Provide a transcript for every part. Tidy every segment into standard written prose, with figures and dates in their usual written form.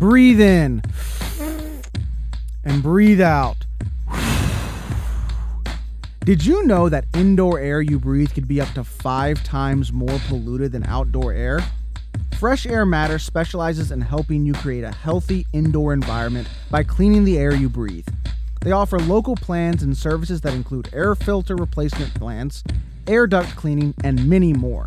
Breathe in and breathe out. Did you know that indoor air you breathe could be up to 5 times more polluted than outdoor air? Fresh Air Matters specializes in helping you create a healthy indoor environment by cleaning the air you breathe. They offer local plans and services that include air filter replacement plans, air duct cleaning, and many more.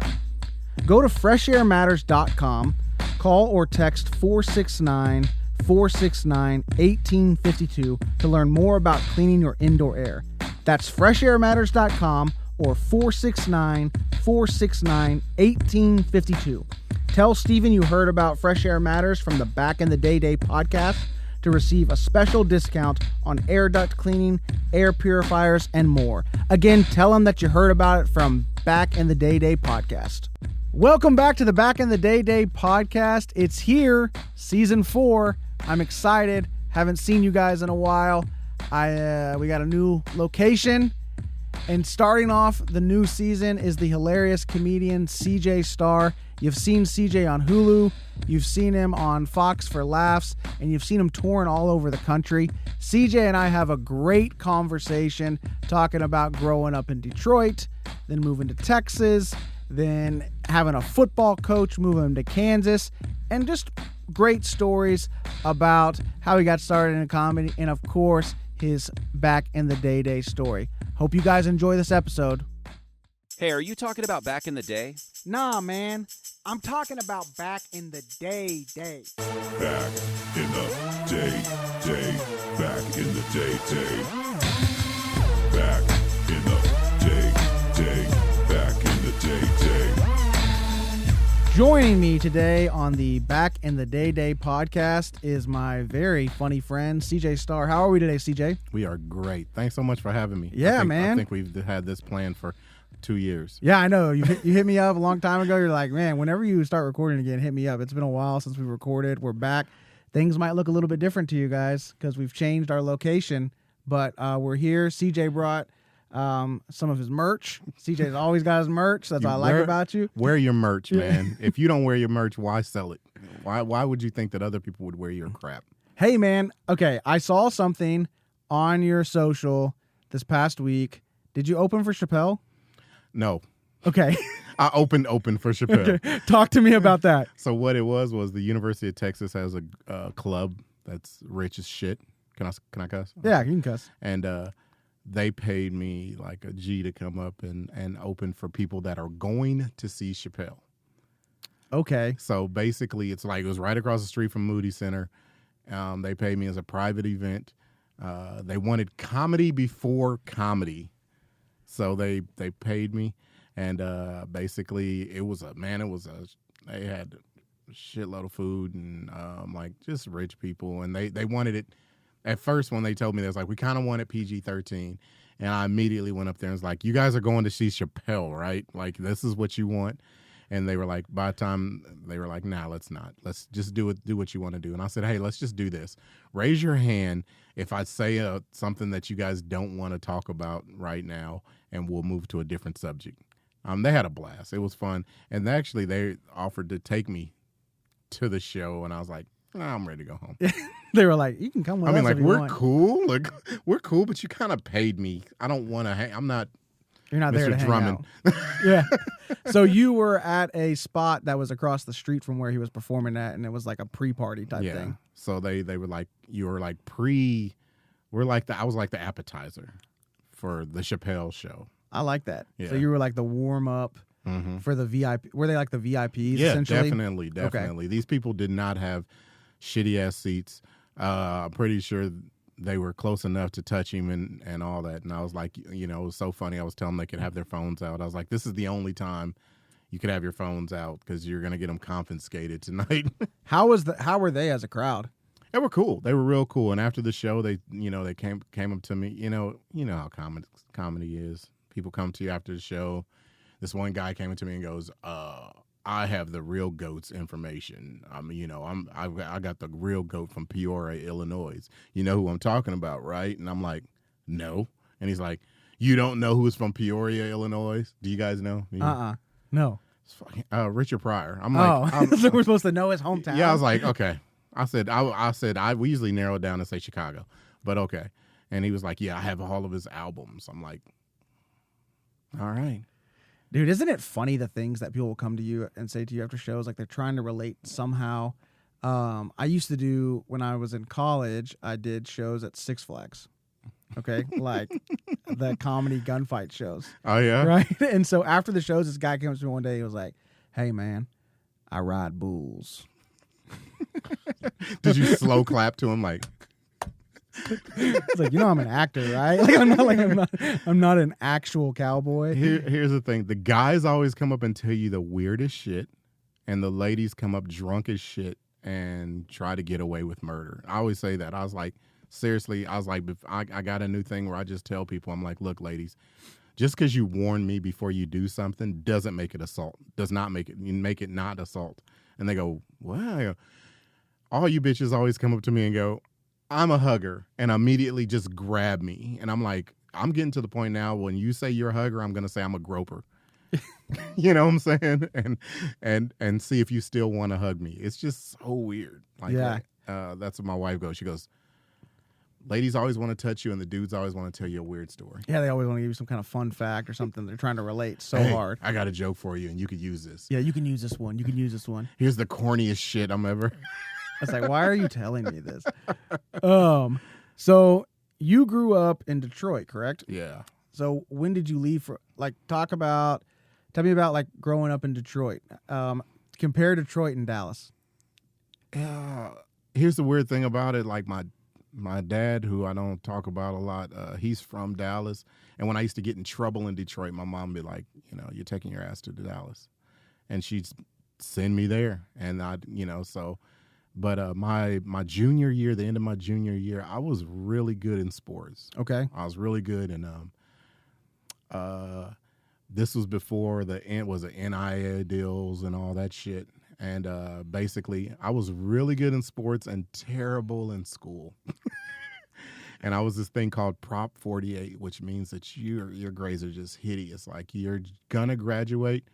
Go to freshairmatters.com, call or text 469-469-1852 to learn more about cleaning your indoor air. That's freshairmatters.com or 469-469-1852. Tell Steven you heard about Fresh Air Matters from the Back in the Day podcast to receive a special discount on air duct cleaning, air purifiers, and more. Again, tell him that you heard about it from Back in the Day podcast. Welcome back to the Back in the Day podcast. It's here, season 4. I'm excited. Haven't seen you guys in a while. We got a new location, and starting off the new season is the hilarious comedian CJ Starr. You've seen CJ on Hulu, you've seen him on Fox for Laughs, and you've seen him touring all over the country. CJ and I have a great conversation talking about growing up in Detroit, then moving to Texas, then having a football coach, moving him to Kansas, and just great stories about how he got started in comedy, and of course, his Back in the Day story. Hope you guys enjoy this episode. Hey, are you talking about back in the day? Nah, man. I'm talking about back in the day. Back in the day. Back in the day. Back in the day. Back in the day. Joining me today on the Back in the Day podcast is my very funny friend, CJ Starr. How are we today, CJ? We are great. Thanks so much for having me. Yeah, man. I think we've had this planned for 2 years. Yeah, I know. You hit me up a long time ago. You're like, man, whenever you start recording again, hit me up. It's been a while since we recorded. We're back. Things might look a little bit different to you guys because we've changed our location, but we're here. CJ brought some of his merch. CJ's always got his merch. That's what I like about you. Wear your merch, man. If you don't wear your merch, why sell it? Why would you think that other people would wear your crap? Hey, man. Okay, I saw something on your social this past week. Did you open for Chappelle? No. Okay. I opened for Chappelle. Okay. Talk to me about that. So what it was the University of Texas has a club that's rich as shit. Can I cuss? Yeah, you can cuss. And they paid me like a G to come up and open for people that are going to see Chappelle. Okay. So basically, it was right across the street from Moody Center. They paid me as a private event. They wanted comedy before comedy. So they paid me, and basically they had a shitload of food and just rich people, and they wanted it. At first, when they told me, they was like, we kind of want it PG-13, and I immediately went up there and was like, you guys are going to see Chappelle, right? Like, this is what you want. And they were like, by the time they were like, nah, let's not. Let's just do what you want to do. And I said, hey, let's just do this. Raise your hand if I say something that you guys don't want to talk about right now, and we'll move to a different subject. They had a blast. It was fun. And actually, they offered to take me to the show, and I was like, nah, I'm ready to go home. They were like, you can come with us. Like, if you we're want. cool. Like, we're cool, but you kind of paid me. I don't want to hang. I'm not. You're not Mr. there to Drummond. hang out. Yeah. So you were at a spot that was across the street from where he was performing at, and it was like a pre-party type thing. So they were like, you were like I was like the appetizer for the Chappelle show. I like that. Yeah. So you were like the warm-up for the VIP. Were they like the VIPs, Yeah, essentially? definitely. Okay. These people did not have shitty-ass seats. I'm pretty sure they were close enough to touch him and all that. And I was like, it was so funny. I was telling them they could have their phones out. I was like, this is the only time you could have your phones out because you're going to get them confiscated tonight. How were they as a crowd? They were cool. They were real cool. And after the show, they came up to me. You know how comedy is. People come to you after the show. This one guy came up to me and goes, I have the real goat's information. I got the real goat from Peoria, Illinois. You know who I'm talking about, right? And I'm like, no. And he's like, you don't know who's from Peoria, Illinois? Do you guys know? No. Richard Pryor. I'm like, so we're supposed to know his hometown. yeah. I was like, okay. We usually narrow it down and say Chicago, but okay. And he was like, yeah, I have all of his albums. I'm like, all right. Dude, isn't it funny the things that people will come to you and say to you after shows, like they're trying to relate somehow? I used to do, when I was in college, I did shows at Six Flags. Okay, like the comedy gunfight shows. Oh yeah, right. And so after the shows, this guy came up to me one day. He was like, "Hey man, I ride bulls." Did you slow clap to him like? It's like, I'm an actor, right? I'm not an actual cowboy. Here's the thing: the guys always come up and tell you the weirdest shit, and the ladies come up drunk as shit and try to get away with murder. I always say that. I was like, seriously, I got a new thing where I just tell people, I'm like, look, ladies, just because you warn me before you do something doesn't make it assault. Does not make it not assault. And they go, what? I go, all you bitches always come up to me and go, I'm a hugger, and immediately just grab me. And I'm like, I'm getting to the point now when you say you're a hugger, I'm going to say I'm a groper. You know what I'm saying? And see if you still want to hug me. It's just so weird. Like, yeah. That's what my wife goes. She goes, ladies always want to touch you, and the dudes always want to tell you a weird story. Yeah, they always want to give you some kind of fun fact or something. They're trying to relate so hey, hard. I got a joke for you, and you could use this. Yeah, you can use this one. You can use this one. Here's the corniest shit I'm ever. It's like, why are you telling me this? So you grew up in Detroit, correct? Yeah. So when did you leave for, like, tell me about, like, growing up in Detroit. Compare Detroit and Dallas. Here's the weird thing about it. Like, my dad, who I don't talk about a lot, he's from Dallas. And when I used to get in trouble in Detroit, my mom would be like, you're taking your ass to Dallas. And she'd send me there. And but my junior year, the end of my junior year, I was really good in sports. Okay. I was really good. And this was before the NIL deals and all that shit. And basically, I was really good in sports and terrible in school. And I was this thing called Prop 48, which means that your grades are just hideous. Like, you're going to graduate,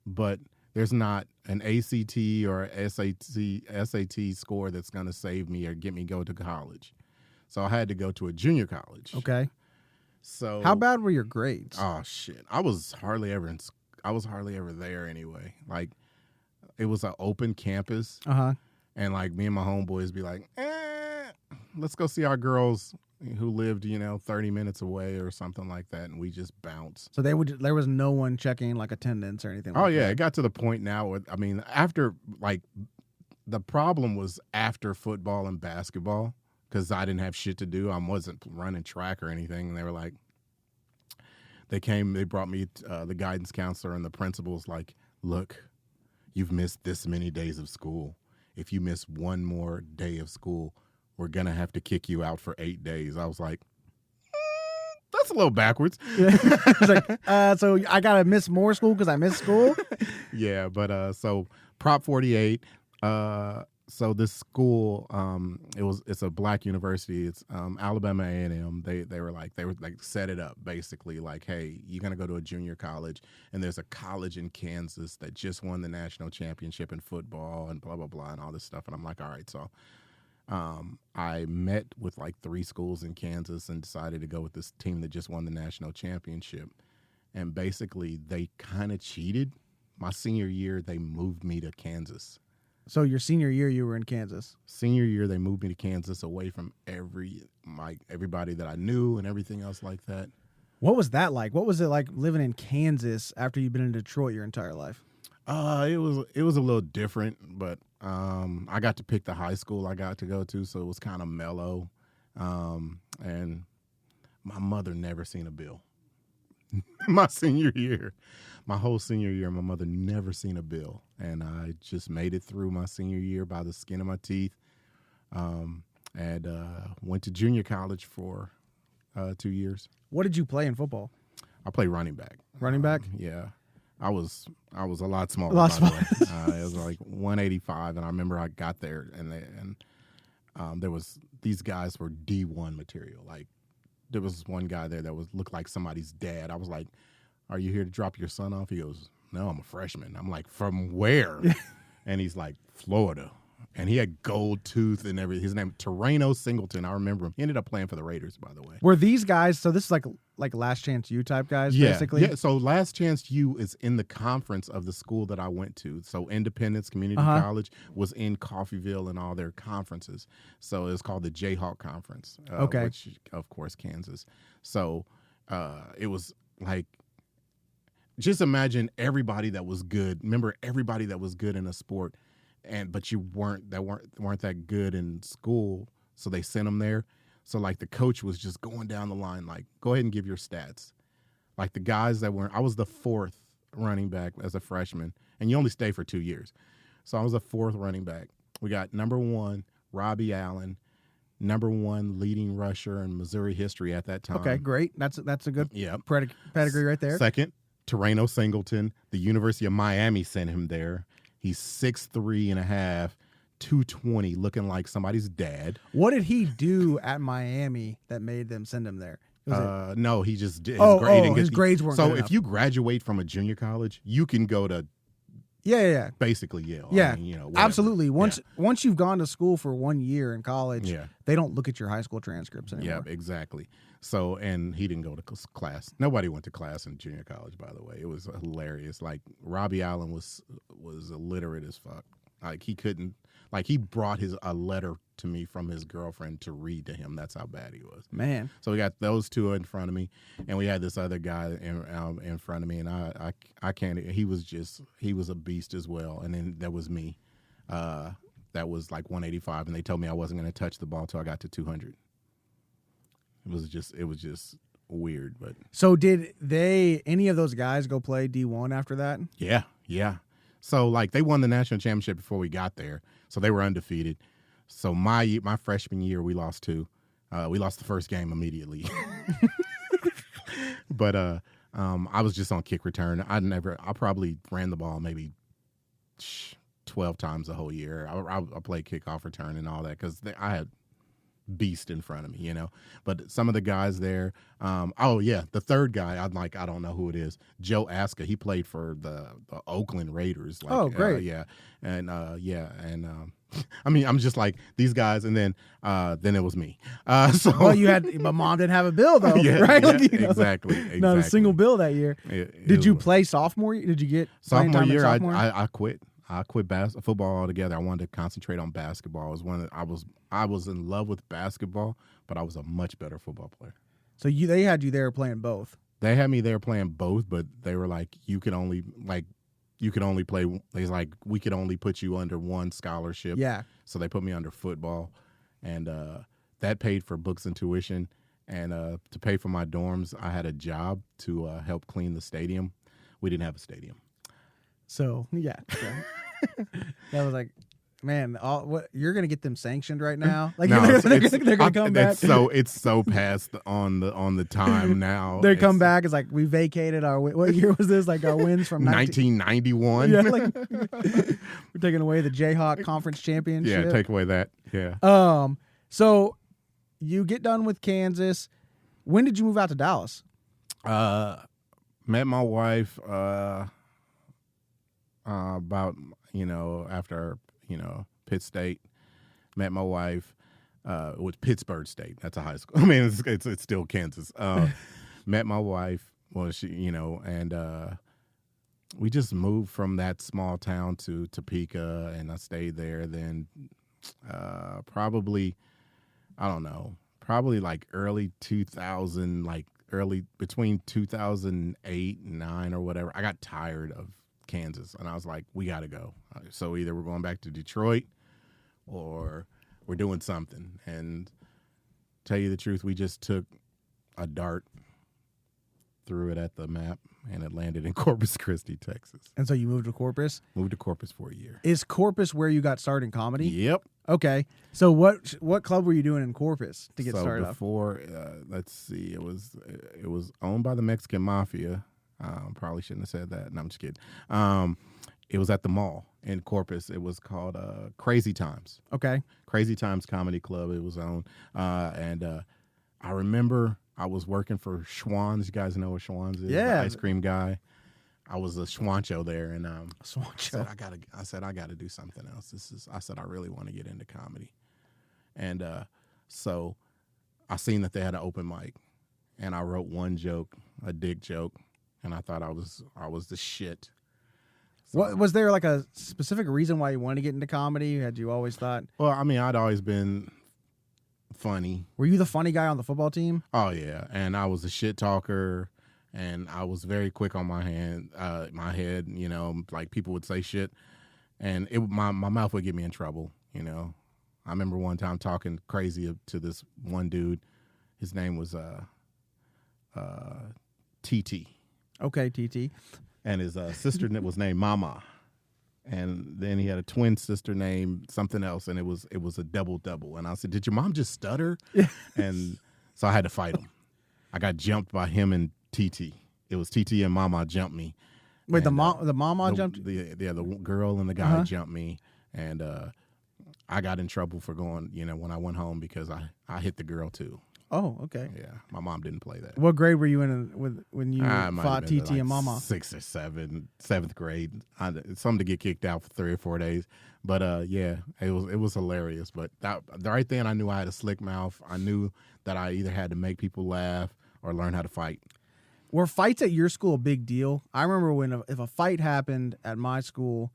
but there's not an ACT or SAT score that's going to save me or get me go to college. So I had to go to a junior college. Okay. So how bad were your grades? Oh shit. I was hardly ever there anyway. Like, it was an open campus. Uh-huh. And like me and my homeboys be like, let's go see our girls who lived, 30 minutes away or something like that, and we just bounce. So there was no one checking like attendance or anything like that? Oh yeah, it got to the point now where, after, like, the problem was after football and basketball, because I didn't have shit to do. I wasn't running track or anything, and they were like, they brought me the guidance counselor and the principal's like, look, you've missed this many days of school. If you miss one more day of school, we're going to have to kick you out for 8 days. I was like, that's a little backwards. Yeah. It's like, so I got to miss more school because I missed school? Yeah, but so Prop 48, so this school, it's a black university. It's Alabama A&M. They were like set it up basically like, hey, you're gonna go to a junior college, and there's a college in Kansas that just won the national championship in football and blah blah blah and all this stuff. And I'm like, all right, so I met with like 3 schools in Kansas and decided to go with this team that just won the national championship. And basically, they kind of cheated. My senior year, they moved me to Kansas. So your senior year, you were in Kansas. Senior year, they moved me to Kansas, away from everybody that I knew and everything else like that. What was that like? What was it like living in Kansas after you've been in Detroit your entire life? It was a little different, but I got to pick the high school I got to go to, so it was kind of mellow. And my mother never seen a bill. My senior year. My whole senior year, my mother never seen a bill, and I just made it through my senior year by the skin of my teeth, and went to junior college for 2 years. What did you play in football? I played running back. Running back? Yeah, I was a lot smaller. A lot by the way. It was like 185, and I remember I got there, and there was, these guys were D1 material. Like, there was one guy there that looked like somebody's dad. I was like, are you here to drop your son off? He goes, no, I'm a freshman. I'm like, from where? And he's like, Florida. And he had gold tooth and everything. His name Terreno Singleton. I remember him. He ended up playing for the Raiders, by the way. Were these guys? So this is like Last Chance U type guys, basically. Yeah. So Last Chance U is in the conference of the school that I went to. So Independence Community College was in Coffeyville and all their conferences. So it's called the Jayhawk Conference. Which, of course, Kansas. So it was like, just imagine everybody that was good. Remember everybody that was good in a sport. But you weren't that good in school, so they sent them there. So like the coach was just going down the line, like, go ahead and give your stats. Like the guys that weren't, I was the 4th running back as a freshman, and you only stay for 2 years. So I was the 4th running back. We got number 1, Robbie Allen, number 1 leading rusher in Missouri history at that time. Okay, great. That's a good pedigree right there. Second, Terreno Singleton. The University of Miami sent him there. He's 6'3.5", 220, looking like somebody's dad. What did he do at Miami that made them send him there? No, he just did. His grades weren't good So enough. if you graduate from a junior college, you can go to basically Yale. Yeah, I mean, whatever. absolutely. Once you've gone to school for 1 year in college, they don't look at your high school transcripts anymore. Yeah, exactly. So, and he didn't go to class. Nobody went to class in junior college, by the way. It was hilarious. Like, Robbie Allen was illiterate as fuck. Like, he couldn't, like, he brought a letter to me from his girlfriend to read to him. That's how bad he was. Man. So we got those two in front of me, and we had this other guy in front of me, and I can't, he was a beast as well. And then there was me. That was like 185, and they told me I wasn't going to touch the ball till I got to 200. It was just weird, but. So did any of those guys go play D1 after that? Yeah. So like they won the national championship before we got there, so they were undefeated. So my freshman year we lost 2. We lost the first game immediately. But I was just on kick return. I probably ran the ball maybe 12 times the whole year. I played kickoff return and all that because I had beast in front of me, But some of the guys there, the third guy, I don't know who it is. Joe Aska, he played for the Oakland Raiders. Like, great. I mean, I'm just like these guys, and then it was me. Well, but Mom didn't have a bill though, right? Yeah, exactly. Not a single bill that year. Did you play sophomore year? Did you get sophomore year? Sophomore? I quit. I quit football altogether. I wanted to concentrate on basketball. I was in love with basketball, but I was a much better football player. So they had you there playing both. They had me there playing both, but they were like, you could only play. They like, we could only put you under one scholarship. Yeah. So they put me under football, and that paid for books and tuition, and to pay for my dorms, I had a job to help clean the stadium. We didn't have a stadium. So yeah, that was like, man, you're gonna get them sanctioned right now? Like no, they're gonna come back. It's so past on the time now. They come back. It's like we vacated our. What year was this? Like our wins from 1991. Yeah, like we're taking away the Jayhawk Conference Championship. Yeah, take away that. Yeah. So you get done with Kansas. When did you move out to Dallas? Met my wife. About after Pitt State, met my wife with Pittsburgh State. That's a high school. I mean, it's still Kansas. Met my wife. Well, she and we just moved from that small town to Topeka, and I stayed there. Then probably like early 2000, like between 2008 and 2009 or whatever. I got tired of Kansas, and I was like, we got to go. So either we're going back to Detroit or we're doing something. And tell you the truth, we just took a dart, threw it at the map, and it landed in Corpus Christi, Texas. And so you moved to Corpus? Moved to Corpus for a year. Is Corpus where you got started in comedy? Yep. Okay. So what club were you doing in Corpus to get started? Before, let's see, it was owned by the Mexican Mafia. Probably shouldn't have said that. No, I'm just kidding. It was at the mall in Corpus. It was called Crazy Times. Okay. Crazy Times Comedy Club. It was on. And I remember I was working for Schwann's. You guys know what Schwann's is? Yeah. The ice cream guy. I was a Schwancho there, and Swancho. I said I gotta do something else. I said I really want to get into comedy, and so I seen that they had an open mic, and I wrote one joke, a dick joke, and I thought I was the shit. So, What was there like a specific reason why you wanted to get into comedy? Had you always thought? well, I mean, I'd always been funny. Were you the funny guy on the football team? Oh yeah, and I was a shit talker, and I was very quick on my head. You know, like people would say shit, and my mouth would get me in trouble. You know, I remember one time talking crazy to this one dude. His name was TT, Okay, TT. and his sister was named Mama, and then he had a twin sister named something else, and it was a double. And I said, "Did your mom just stutter?" And so I had to fight him. I got jumped by him and TT. It was TT and Mama jumped me. Wait, And, the mama jumped? the girl and the guy jumped me, and I got in trouble for going. You know, when I went home because I hit the girl too. Oh, okay. Yeah, my mom didn't play that. What grade were you in when you I might have fought been TT like and Mama? 6th or 7th grade. Something to get kicked out for 3 or 4 days. But yeah, it was hilarious. But right then, I knew I had a slick mouth. I knew that I either had to make people laugh or learn how to fight. Were fights at your school a big deal? I remember if a fight happened at my school,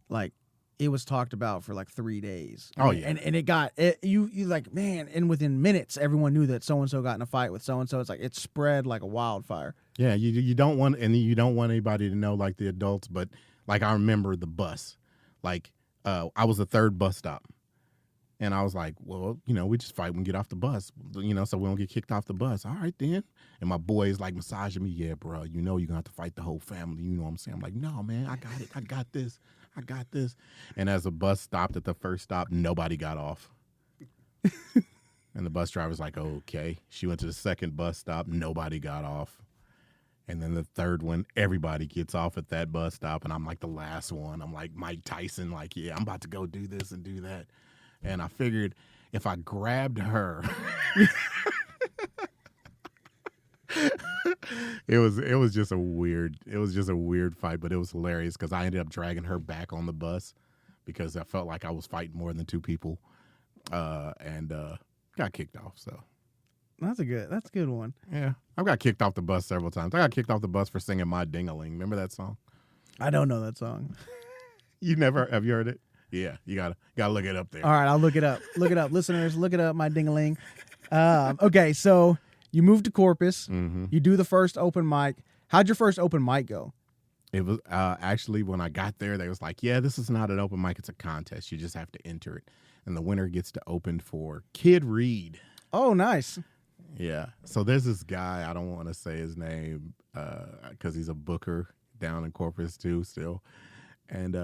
like it was talked about for like 3 days. Oh, yeah. and it got you like, man, and within minutes everyone knew that so and so got in a fight with so and so. It's like it spread like a wildfire. Yeah, you don't want anybody to know, like the adults, but like I remember the bus. Like I was the third bus stop. And I was like, well, you know, we just fight when we get off the bus, you know, so we don't get kicked off the bus. All right, then. And my boy is like massaging me. Yeah, bro, you know you're going to have to fight the whole family. You know what I'm saying? I'm like, no, man, I got it. I got this. I got this. And as the bus stopped at the first stop, nobody got off. And the bus driver's like, okay. She went to the second bus stop. Nobody got off. And then the third one, everybody gets off at that bus stop. And I'm like the last one. I'm like Mike Tyson, like, yeah, I'm about to go do this and do that. And I figured if I grabbed her, it was just a weird fight, but it was hilarious because I ended up dragging her back on the bus because I felt like I was fighting more than 2 people, and got kicked off. So That's a good one. yeah, I've got kicked off the bus several times. I got kicked off the bus for singing "My Ding-a-Ling." Remember that song? I don't know that song. Have you heard it? Yeah, you gotta look it up there. All right, I'll look it up. Look it up, listeners. Look it up. My ding-a-ling. Okay, so you moved to Corpus. Mm-hmm. You do the first open mic. How'd your first open mic go? It was actually when I got there, they was like, yeah, this is not an open mic. It's a contest. You just have to enter it. And the winner gets to open for Kid Reed. Oh, nice. Yeah. So there's this guy, I don't want to say his name because he's a booker down in Corpus too still. And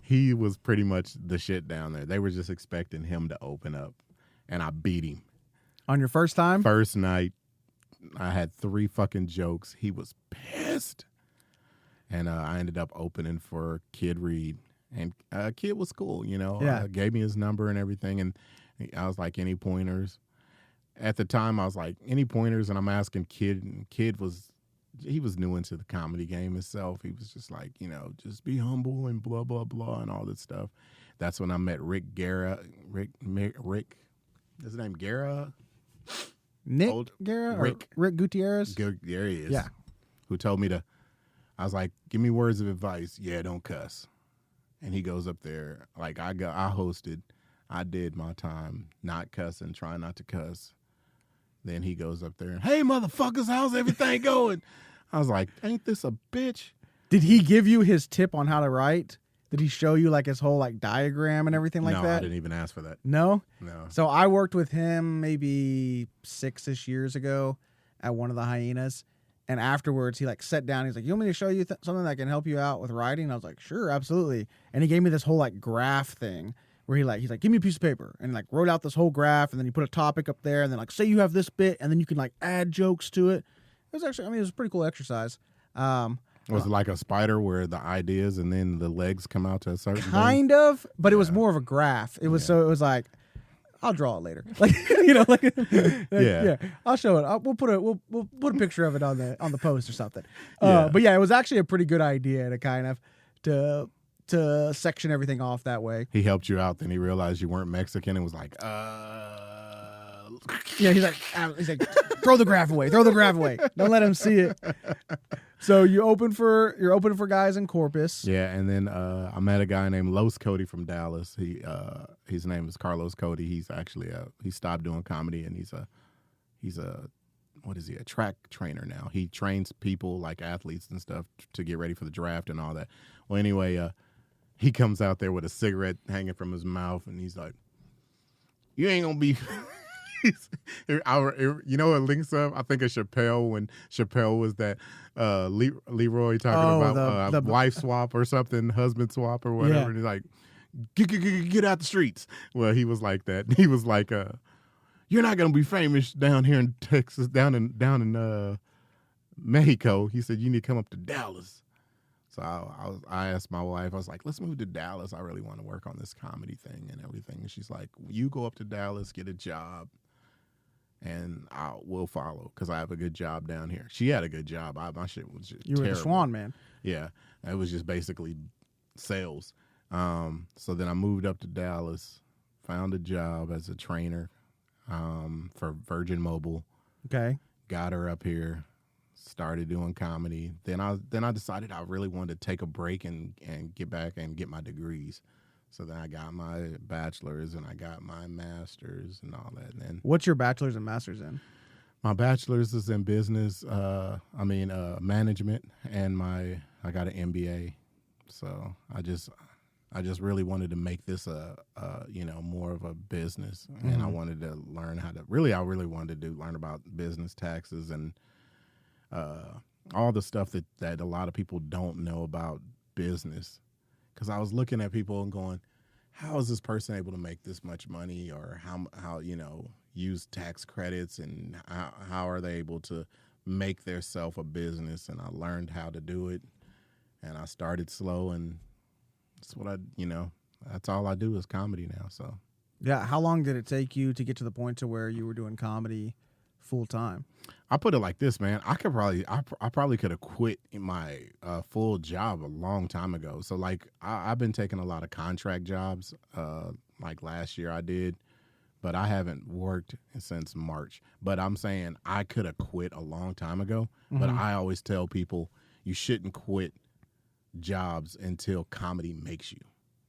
he was pretty much the shit down there. They were just expecting him to open up. And I beat him. On your first time? First night, I had 3 fucking jokes. He was pissed. And I ended up opening for Kid Reed. And Kid was cool, you know. Yeah. Gave me his number and everything. And I was like, any pointers? At the time, I was like, any pointers? And I'm asking Kid. And Kid was new into the comedy game himself. He was just like, you know, just be humble and blah, blah, blah and all this stuff. That's when I met Rick Guerra. Rick, his name Guerra? Nick Guerra? Rick Gutierrez? There he is. Yeah. Who told me I was like, give me words of advice. Yeah, don't cuss. And he goes up there, like I hosted. I did my time, not cussing, trying not to cuss. Then he goes up there and, hey, motherfuckers, how's everything going? I was like, ain't this a bitch? Did he give you his tip on how to write? Did he show you like his whole like diagram and everything like that? that? I didn't even ask for that. No? No. So I worked with him maybe 6-ish years ago at one of the Hyenas. And afterwards, he like sat down. He's like, you want me to show you something that can help you out with writing? I was like, sure, absolutely. And he gave me this whole like graph thing where he's like, give me a piece of paper, and like wrote out this whole graph. And then he put a topic up there, and then like, say you have this bit, and then you can like add jokes to it. It was actually, it was a pretty cool exercise. Was it like a spider where the ideas and then the legs come out to a certain kind thing? of, but it was more of a graph. It was so it was like I'll draw it later. Like, you know, like, Yeah. I'll show it. We'll put a picture of it on the post or something. Yeah. But yeah, it was actually a pretty good idea to kind of to section everything off that way. He helped you out, then he realized you weren't Mexican and was like, Yeah, he's like, throw the graph away. Don't let him see it. So you're open for guys in Corpus. Yeah, and then I met a guy named Los Cody from Dallas. His name is Carlos Cody. He's actually he stopped doing comedy, and he's a what is he, a track trainer now. He trains people like athletes and stuff to get ready for the draft and all that. Well, anyway, he comes out there with a cigarette hanging from his mouth, and he's like, "You ain't gonna be." You know what links up? I think of Chappelle when Chappelle was that Leroy talking about the wife swap or something, husband swap or whatever. Yeah. And he's like, get out the streets. Well, he was like that. He was like, you're not gonna be famous down here in Texas, down in Mexico. He said you need to come up to Dallas. So I asked my wife, I was like, let's move to Dallas. I really want to work on this comedy thing and everything. And she's like, you go up to Dallas, get a job, and we'll follow because I have a good job down here. She had a good job. My shit was just terrible. Were the Swan man. Yeah, it was just basically sales. So then I moved up to Dallas, found a job as a trainer for Virgin Mobile. Okay. Got her up here. Started doing comedy. Then I decided I really wanted to take a break and get back and get my degrees. So then I got my bachelor's and I got my master's and all that. And then what's your bachelor's and master's in? My bachelor's is in business. Management, and I got an MBA. So I just really wanted to make this more of a business, and I wanted to learn how to I really wanted to learn about business taxes and all the stuff that a lot of people don't know about business. Because I was looking at people and going, how is this person able to make this much money, or how use tax credits, and how are they able to make theirself a business? And I learned how to do it, and I started slow, and that's what that's all I do is comedy now. So yeah, how long did it take you to get to the point to where you were doing comedy full time? I put it like this, man. I probably could have quit my full job a long time ago. So like I've been taking a lot of contract jobs. Like last year I did, but I haven't worked since March. But I'm saying I could have quit a long time ago. Mm-hmm. But I always tell people you shouldn't quit jobs until comedy makes you.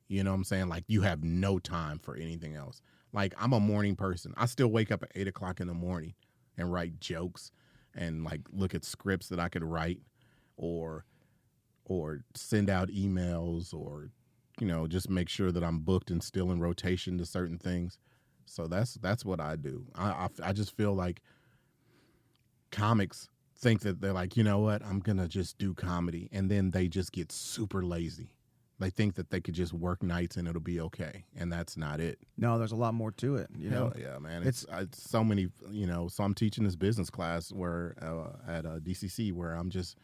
You know what I'm saying? Like you have no time for anything else. Like I'm a morning person. I still wake up at 8 o'clock in the morning and write jokes and like look at scripts that I could write or send out emails or, just make sure that I'm booked and still in rotation to certain things. So that's what I do. I just feel like comics think that they're like, you know what, I'm going to just do comedy. And then they just get super lazy. They think that they could just work nights and it'll be okay, and that's not it. No, there's a lot more to it. Hell yeah, man! It's so many. So I'm teaching this business class where at DCC where I'm just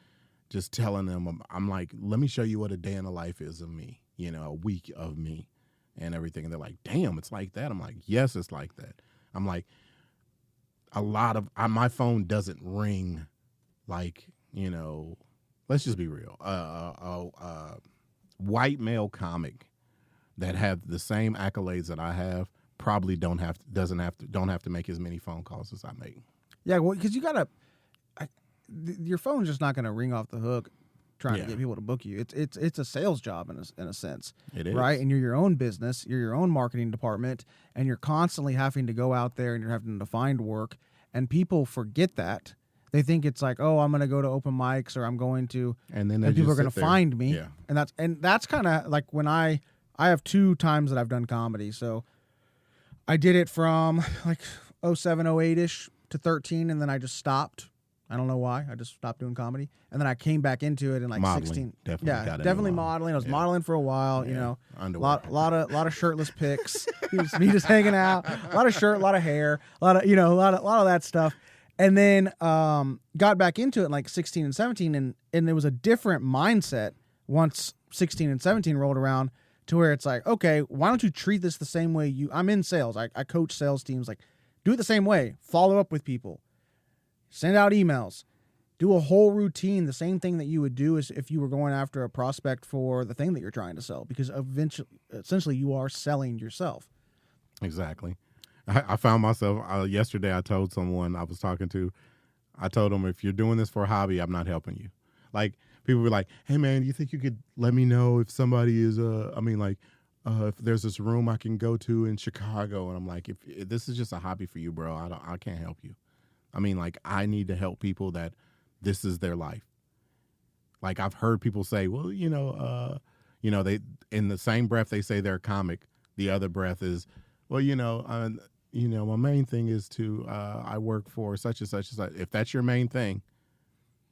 telling them, I'm like, let me show you what a day in the life is of me. A week of me, and everything. And they're like, damn, it's like that. I'm like, yes, it's like that. I'm like, a lot of my phone doesn't ring, like let's just be real. White male comic that have the same accolades that I have probably don't have to make as many phone calls as I make. Yeah, well, because your phone's just not going to ring off the hook trying to get people to book you. It's a sales job in a sense. It is, right? And you're your own business, you're your own marketing department, and you're constantly having to go out there and you're having to find work. And people forget that. They think it's like, oh, I'm going to go to open mics, or I'm going to, and people are going to find me. Yeah. And that's kind of like when I have 2 times that I've done comedy. So I did it from like 07, 08-ish to 13, and then I just stopped. I don't know why. I just stopped doing comedy. And then I came back into it in like modeling. 16. Definitely modeling. I was modeling for a while, Underwear. lot of shirtless pics. me just hanging out. A lot of shirt, a lot of hair, a lot of that stuff. And then got back into it in like 16 and 17, and it was a different mindset once 16 and 17 rolled around, to where it's like, okay, why don't you treat this the same way I'm in sales. I coach sales teams. Like, do it the same way. Follow up with people. Send out emails. Do a whole routine, the same thing that you would do as if you were going after a prospect for the thing that you're trying to sell, because essentially you are selling yourself. Exactly. I found myself yesterday. I told someone I was talking to, I told them, if you're doing this for a hobby, I'm not helping you. Like, people were like, hey man, do you think you could let me know if somebody is if there's this room I can go to in Chicago? And I'm like, if this is just a hobby for you, bro, I can't help you. I mean, like, I need to help people that this is their life. Like, I've heard people say, well, they, in the same breath they say they're a comic, the other breath is, well, my main thing is to, I work for such and such and such. If that's your main thing,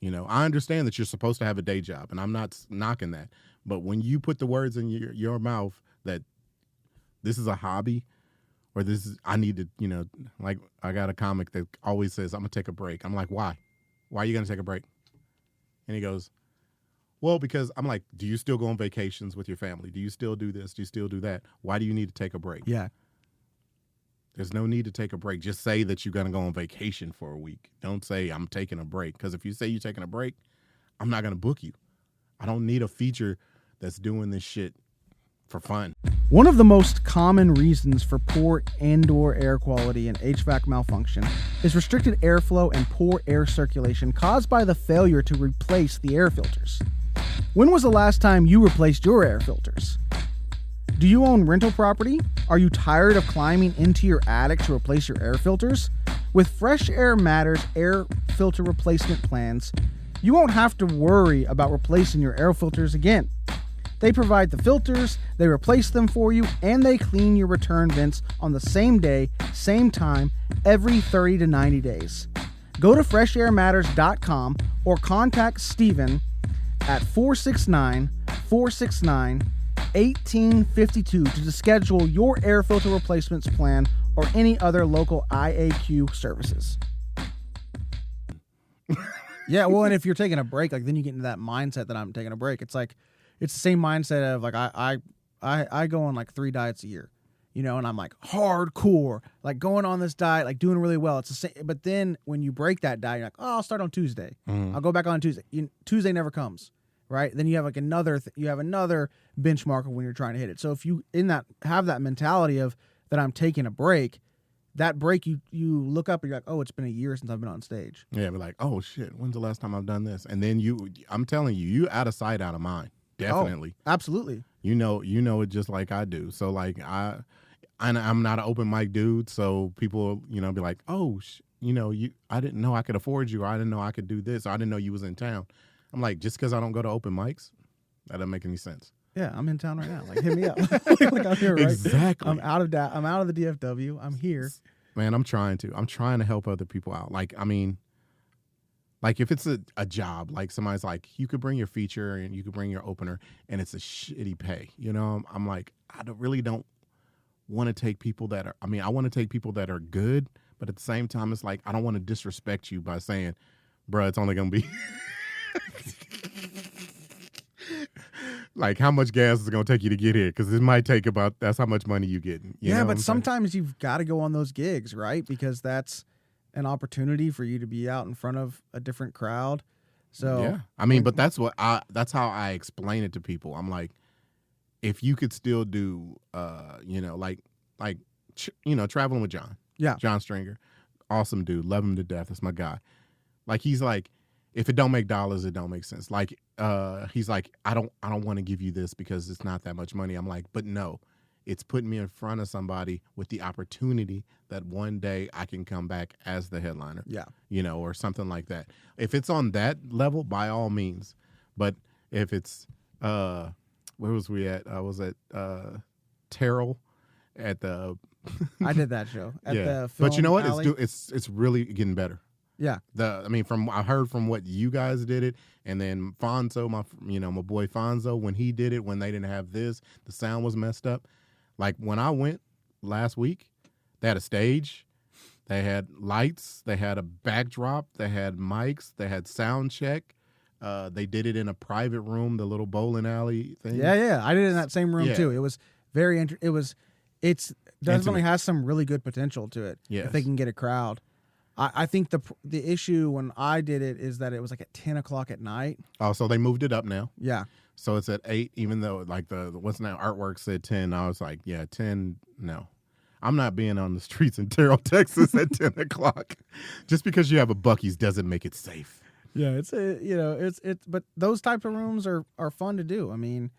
I understand that you're supposed to have a day job, and I'm not knocking that. But when you put the words in your mouth that this is a hobby, or this is, I need to, like, I got a comic that always says, I'm going to take a break. I'm like, why? Why are you going to take a break? And he goes, well, because I'm like, do you still go on vacations with your family? Do you still do this? Do you still do that? Why do you need to take a break? Yeah. There's no need to take a break. Just say that you're going to go on vacation for a week. Don't say I'm taking a break. Because if you say you're taking a break, I'm not going to book you. I don't need a feature that's doing this shit for fun. One of the most common reasons for poor indoor air quality and HVAC malfunction is restricted airflow and poor air circulation caused by the failure to replace the air filters. When was the last time you replaced your air filters? Do you own rental property? Are you tired of climbing into your attic to replace your air filters? With Fresh Air Matters air filter replacement plans, you won't have to worry about replacing your air filters again. They provide the filters, they replace them for you, and they clean your return vents on the same day, same time, every 30 to 90 days. Go to freshairmatters.com or contact Steven at 469-469-1852 to schedule your air filter replacements plan or any other local IAQ services. Yeah, well, and if you're taking a break, like, then you get into that mindset that I'm taking a break. It's like, it's the same mindset of, like, I go on like 3 diets a year, and I'm like hardcore, like going on this diet, like doing really well. It's the same, but then when you break that diet, you're like, oh, I'll start on Tuesday. I'll go back on Tuesday. Tuesday never comes, right? Then you have like another benchmark of when you're trying to hit it. So if you have that mentality of that I'm taking a break, that break, you look up and you're like, oh, it's been a year since I've been on stage. Yeah, but like, oh shit, when's the last time I've done this? And then I'm telling you out of sight, out of mind. Definitely. Oh, absolutely. You know it just like I do. So like I'm not an open mic dude. So people, be like, oh, I didn't know I could afford you, or I didn't know I could do this, or I didn't know you was in town. I'm like, just because I don't go to open mics, that doesn't make any sense. Yeah, I'm in town right now. Like, hit me up. Like, I'm here, right? Exactly. I'm out of the DFW. I'm here. Man, I'm trying to help other people out. Like, I mean, like, if it's a job, like somebody's like, you could bring your feature and you could bring your opener, and it's a shitty pay. I'm like, really don't want to take people that are, I want to take people that are good, but at the same time, it's like, I don't want to disrespect you by saying, bruh, it's only going to be like, how much gas is it going to take you to get here? Because it might take that's how much money you get. Yeah, but sometimes you've got to go on those gigs, right? Because that's an opportunity for you to be out in front of a different crowd. So yeah, but that's how I explain it to people. I'm like, if you could still do, traveling with John. Yeah, John Stringer, awesome dude, love him to death. That's my guy. Like, he's like, if it don't make dollars, it don't make sense. Like, he's like, I don't want to give you this because it's not that much money. I'm like, but no, it's putting me in front of somebody with the opportunity that one day I can come back as the headliner. Yeah. Or something like that. If it's on that level, by all means. But if it's, where was we at? I was at Terrell at the. I did that show at the film. But you know what? Alley. It's really getting better. Yeah. I heard from what you guys did it, and then Fonzo, my boy Fonzo, when he did it, when they didn't have this, the sound was messed up. Like, when I went last week, they had a stage, they had lights, they had a backdrop, they had mics, they had sound check, They did it in a private room, the little bowling alley thing. Yeah. I did it in that same room Yeah. too. It was very it's definitely Intimate. has some really good potential to it. Yes. If they can get a crowd. I think the issue when I did it is that it was like at 10 o'clock at night. Oh, so they moved it up now. Yeah. So it's at 8, even though like the what's now artwork said 10. I was like, yeah, 10. No, I'm not being on the streets in Terrell, Texas at 10 o'clock. Just because you have a Buc-ee's doesn't make it safe. Yeah, it's but those types of rooms are fun to do. I mean,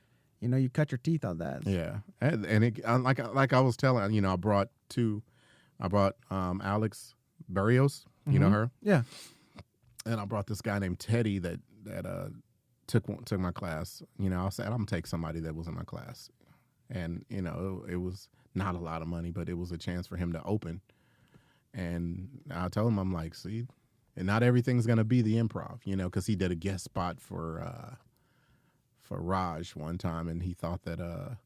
you cut your teeth on that. Yeah, and it, like I was telling, I brought Alex Barrios, you know her, Yeah. and I brought this guy named Teddy that took my class. I said I'm gonna take somebody that was in my class, and it was not a lot of money, but it was a chance for him to open. And I told him, I'm like, see, and not everything's gonna be the improv, because he did a guest spot for Raj one time, and he thought that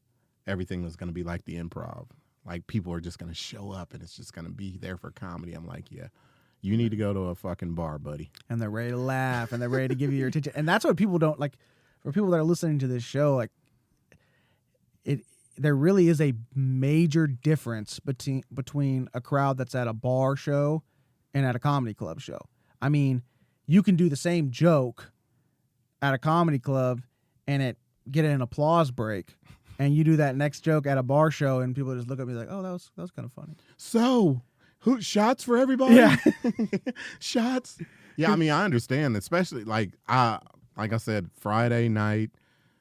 everything was gonna be like the improv, like people are just gonna show up and it's just gonna be there for comedy. I'm like, yeah. You need to go to a fucking bar, buddy. And they're ready to laugh and they're ready to give you your attention. And that's what people don't like. For people that are listening to this show, like there really is a major difference between a crowd that's at a bar show and at a comedy club show. I mean, you can do the same joke at a comedy club and get an applause break, and you do that next joke at a bar show, and people just look at me like, "Oh, that was kind of funny." So, who shots for everybody? Yeah. Shots. Yeah, I mean, I understand, especially like I said, Friday night,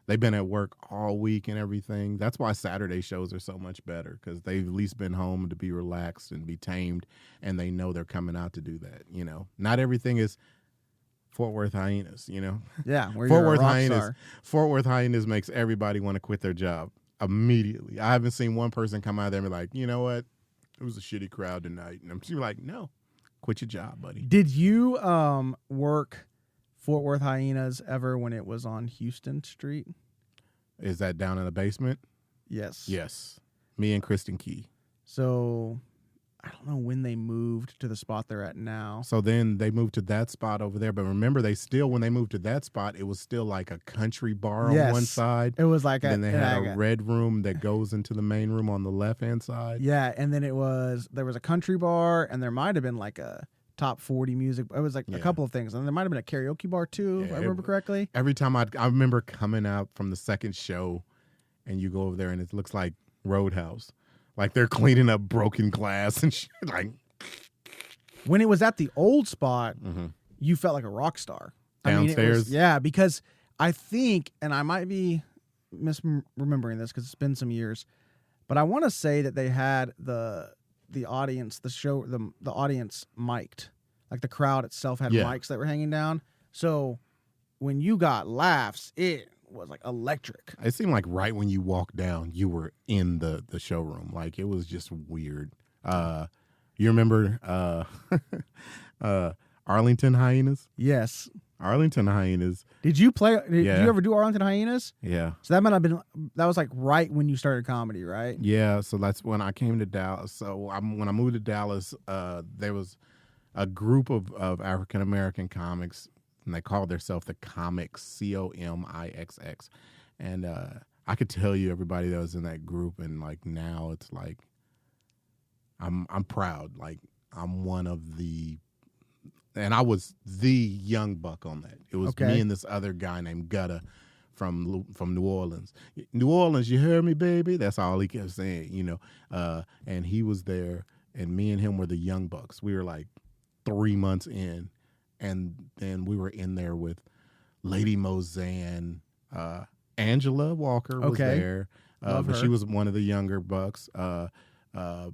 they've been at work all week and everything. That's why Saturday shows are so much better, because they've at least been home to be relaxed and be tamed, and they know they're coming out to do that. Not everything is Fort Worth Hyenas. Yeah, where Fort you're Worth a rock Hyenas. star. Fort Worth Hyenas makes everybody want to quit their job immediately. I haven't seen one person come out there and be like, you know what? It was a shitty crowd tonight. And I'm just like, no, quit your job, buddy. Did you work Fort Worth Hyenas ever when it was on Houston Street? Is that down in the basement? Yes. Yes. Me and Kristen Key. So I don't know when they moved to the spot they're at now. So then they moved to that spot over there. But remember, when they moved to that spot, it was still like a country bar on one side. It was like Then they had a red room that goes into the main room on the left-hand side. Yeah, and then there was a country bar, and there might have been like a top 40 music. It was like a couple of things. And there might have been a karaoke bar too, if I remember correctly. Every time I remember coming out from the second show, and you go over there and it looks like Roadhouse. Like they're cleaning up broken glass and shit. Like when it was at the old spot, you felt like a rock star. Downstairs? Because I think, and I might be misremembering this because it's been some years, but I want to say that they had the audience, the audience mic'd. Like the crowd itself had mics that were hanging down. So when you got laughs, it was like electric. it seemed like right when you walked down, you were in the showroom. Like it was just weird. You remember Arlington Hyenas? Yes. Arlington Hyenas. Did you ever do Arlington Hyenas? Yeah. So that was like right when you started comedy, right? Yeah, so that's when I came to Dallas. So when I moved to Dallas, there was a group of African American comics, and they called themselves the Comics, Comixx. And I could tell you everybody that was in that group, and like now it's like I'm proud. Like I'm one of the, and I was the young buck on that. It was me and this other guy named Gutta from New Orleans. New Orleans, you heard me, baby? That's all he kept saying, and he was there, and me and him were the young bucks. We were like 3 months in, and then we were in there with Lady Mozanne, Angela Walker was there, but she was one of the younger bucks.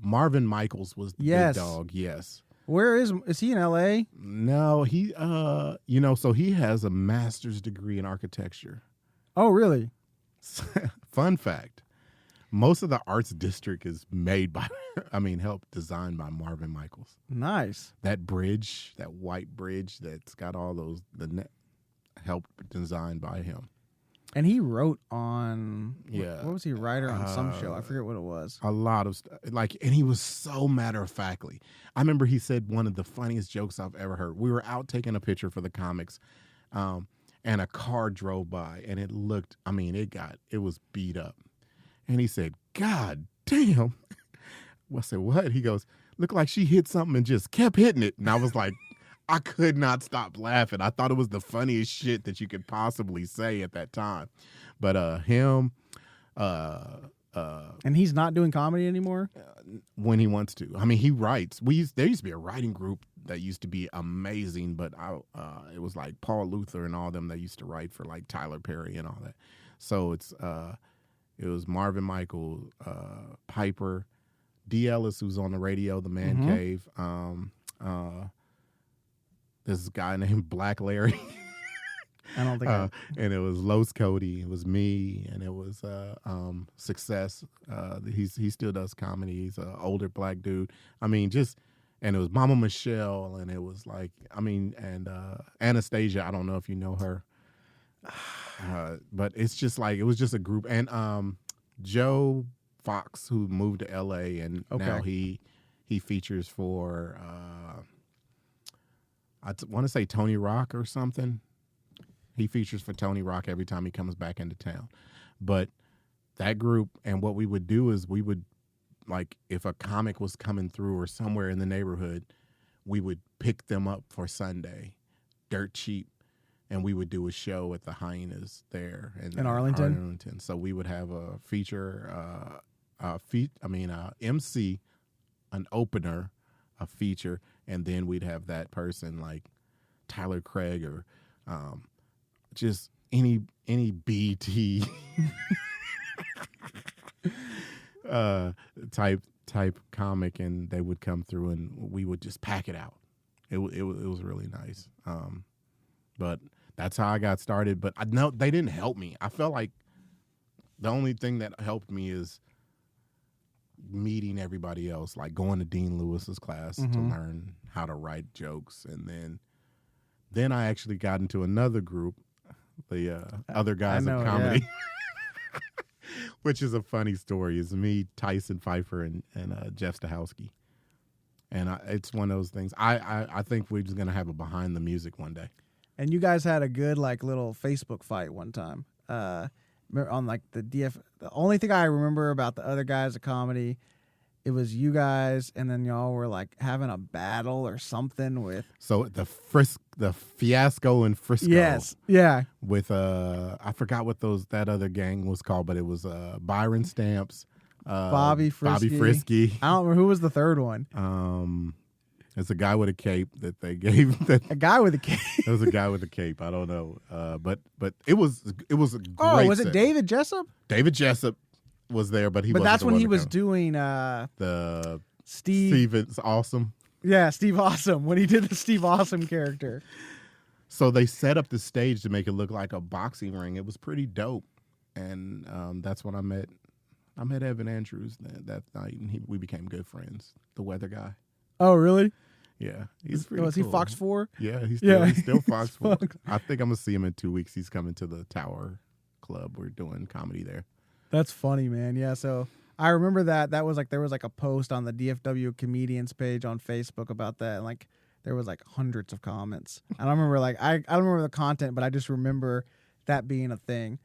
Marvin Michaels was the big dog. Yes. Where is he in L.A.? No, he so he has a master's degree in architecture. Oh, really? Fun fact. Most of the arts district is helped designed by Marvin Michaels. Nice. That bridge, that white bridge that's got all those, helped designed by him. And he wrote on, what was he, writer on some show? I forget what it was. A lot of stuff. And he was so matter-of-factly. I remember he said one of the funniest jokes I've ever heard. We were out taking a picture for the comics, and a car drove by, and it was beat up. And he said, God damn. I said, what? He goes, looked like she hit something and just kept hitting it. And I was like, I could not stop laughing. I thought it was the funniest shit that you could possibly say at that time. But him, and he's not doing comedy anymore? When he wants to. I mean, he writes. There used to be a writing group that used to be amazing, but it was like Paul Luther and all them that used to write for like Tyler Perry and all that. So it was Marvin Michael, Piper, D. Ellis, who's on the radio, The Man Cave. This guy named Black Larry. I don't think and it was Los Cody, it was me, and it was Success. He still does comedy. He's an older black dude. I mean, and it was Mama Michelle, and it was like, and Anastasia. I don't know if you know her, but it's just like, it was just a group. And Joe Fox, who moved to L.A. and now he features for I want to say Tony Rock or something. He features for Tony Rock every time he comes back into town. But that group, and what we would do is we would, like, if a comic was coming through or somewhere in the neighborhood, we would pick them up for Sunday, dirt cheap, and we would do a show at the Hyenas there in Arlington. So we would have a feature, MC, an opener, a feature, and then we'd have that person like Tyler Craig or just any BT type comic, and they would come through and we would just pack it out. It was really nice. But that's how I got started. But I know they didn't help me. I felt like the only thing that helped me is meeting everybody else, like going to Dean Lewis's class to learn how to write jokes. And then I actually got into another group, the Other Guys of Comedy, yeah. Which is a funny story. It's me, Tyson Pfeiffer, and Jeff Stahowski. And it's one of those things. I think we're just going to have a Behind the Music one day. And you guys had a good like little Facebook fight one time on like the DF. The only thing I remember about the Other Guys of Comedy, it was you guys, and then y'all were like having a battle or something with. So the fiasco in Frisco. Yes, yeah. With I forgot what that other gang was called, but it was Byron Stamps, Bobby Frisky. I don't remember who was the third one. It's a guy with a cape that they gave. A guy with a cape. It was a guy with a cape. I don't know, but it was a great. Oh, was it set. David Jessup? David Jessup was there, but he. But wasn't that's the when one he to was come. doing the Steve. It's awesome. Yeah, Steve Awesome, when he did the Steve Awesome character. So they set up the stage to make it look like a boxing ring. It was pretty dope, and that's when I met Evan Andrews that night, and we became good friends. The weather guy. Oh, really? Yeah, he's pretty Was cool. He Fox 4? Yeah, he's still Fox 4. I think I'm gonna see him in 2 weeks. He's coming to the Tower Club. We're doing comedy there. That's funny, man. Yeah, so I remember that was like there was like a post on the DFW comedians page on Facebook about that, and like there was like hundreds of comments. And I remember like I don't remember the content, but I just remember that being a thing.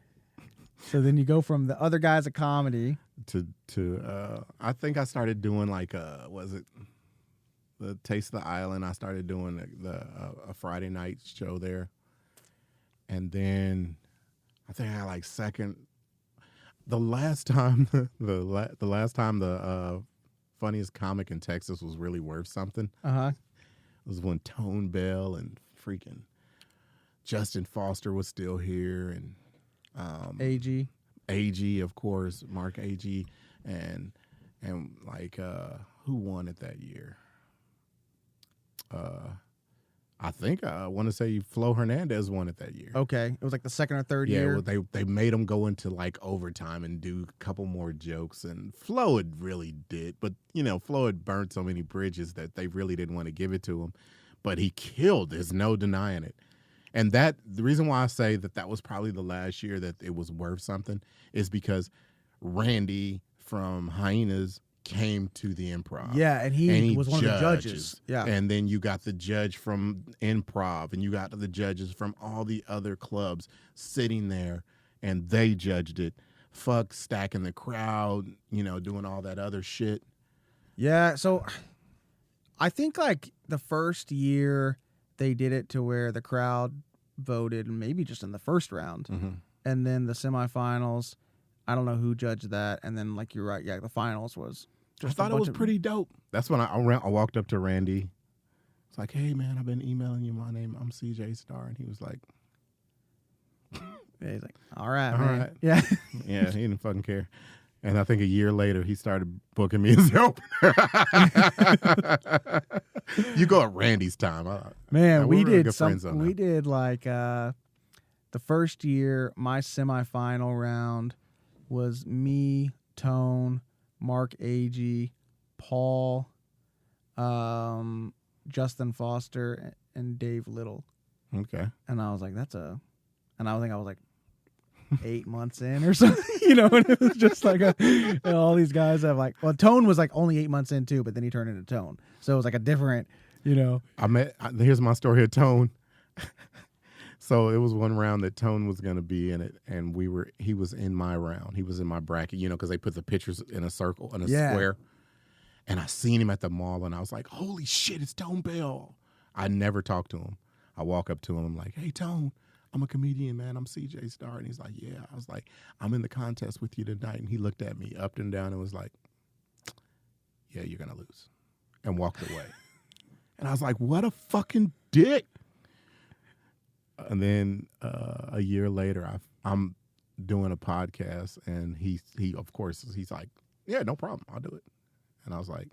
So then you go from the Other Guys of Comedy to I think I started doing like was it the Taste of the Island? I started doing a Friday night show there, and then I think I had like second. The last time the funniest comic in Texas was really worth something. Was when Tone Bell and freaking Justin Foster was still here, and AG, of course, Mark AG, and like who won it that year? I think I want to say Flo Hernandez won it that year. Okay, it was like the second or third year. Yeah, well, they made him go into like overtime and do a couple more jokes, and Flo had really did, but Flo had burned so many bridges that they really didn't want to give it to him, but he killed. There's no denying it, and the reason why I say that was probably the last year that it was worth something is because Randy from Hyenas came to the Improv. Yeah, and he was one of the judges. Yeah. And then you got the judge from Improv, and you got the judges from all the other clubs sitting there, and they judged it. Fuck stacking the crowd, doing all that other shit. Yeah, so I think like the first year they did it to where the crowd voted, maybe just in the first round. Mm-hmm. And then the semifinals, I don't know who judged that. And then, like, you're right, yeah, the finals was I thought it was pretty dope. That's when I walked up to Randy. It's like, hey, man, I've been emailing you. My name, I'm CJ Starr. And he was like, yeah, he's like, all right, all man. right. Yeah. Yeah, he didn't fucking care. And I think a year later, he started booking me as the opener. You go at Randy's time. Man, we did we did like the first year, my semifinal round was me, Tone, Mark Agee, Paul, Justin Foster, and Dave Little. Okay. And I was like, and I think I was like 8 months in or something, and it was just like all these guys have like, well, Tone was like only 8 months in too, but then he turned into Tone. So it was like a different, here's my story of Tone. So it was one round that Tone was going to be in it, and he was in my round. He was in my bracket, because they put the pictures in a circle, in a square. And I seen him at the mall, and I was like, holy shit, it's Tone Bell. I never talked to him. I walk up to him, I'm like, hey, Tone, I'm a comedian, man. I'm CJ Starr. And he's like, yeah. I was like, I'm in the contest with you tonight. And he looked at me up and down and was like, yeah, you're going to lose. And walked away. And I was like, what a fucking dick. And then a year later, I'm doing a podcast, and he of course, he's like, yeah, no problem. I'll do it. And I was like,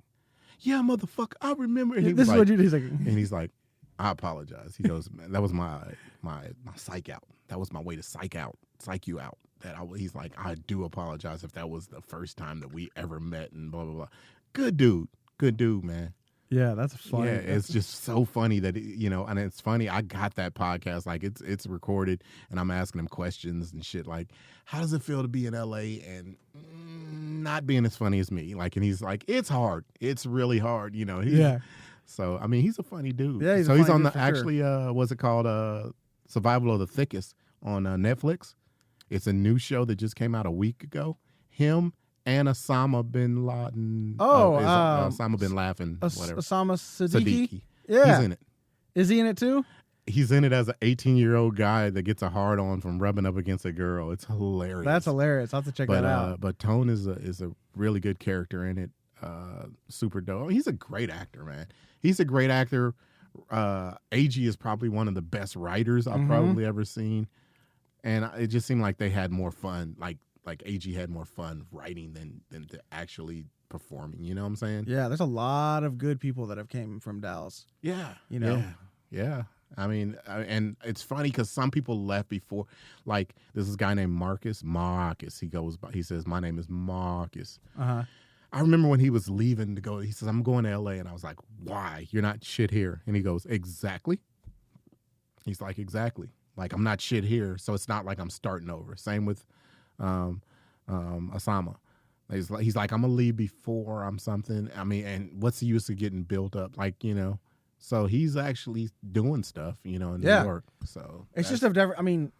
yeah, motherfucker, I remember. And this is what you do. He's like, and he's like, I apologize. He goes, man, that was my psych out. That was my way to psych you out. He's like, I do apologize if that was the first time that we ever met and blah, blah, blah. Good dude, man. yeah, that's funny. Yeah, it's just so funny that, and it's funny. I got that podcast, like it's recorded, and I'm asking him questions and shit. Like, how does it feel to be in LA and not being as funny as me? Like, and he's like, it's hard. It's really hard. Yeah. So, I mean, he's a funny dude. Yeah, he's on the, actually, what's it called? Survival of the Thickest on Netflix. It's a new show that just came out a week ago. Him and Osama bin Laden. Osama bin Laden, whatever. Osama Siddiqui? Yeah. He's in it. Is he in it too? He's in it as an 18-year-old guy that gets a hard on from rubbing up against a girl. It's hilarious. That's hilarious. I'll have to check that out. But Tone is a really good character in it. Super dope. He's a great actor, man. He's a great actor. AG is probably one of the best writers I've probably ever seen. And it just seemed like they had more fun. Like AG had more fun writing than to actually performing. You know what I'm saying? Yeah, there's a lot of good people that have came from Dallas. Yeah. Yeah. I mean, and it's funny because some people left before. Like, there's this guy named Marcus. He says, my name is Marcus. Uh-huh. I remember when he was leaving to go, he says, I'm going to LA. And I was like, why? You're not shit here. And he goes, exactly. He's like, exactly. Like, I'm not shit here. So it's not like I'm starting over. Same with Osama. He's like, I'm going to leave before I'm something. I mean, and what's the use of getting built up? Like, so he's actually doing stuff, in New York. So it's just a different, I mean,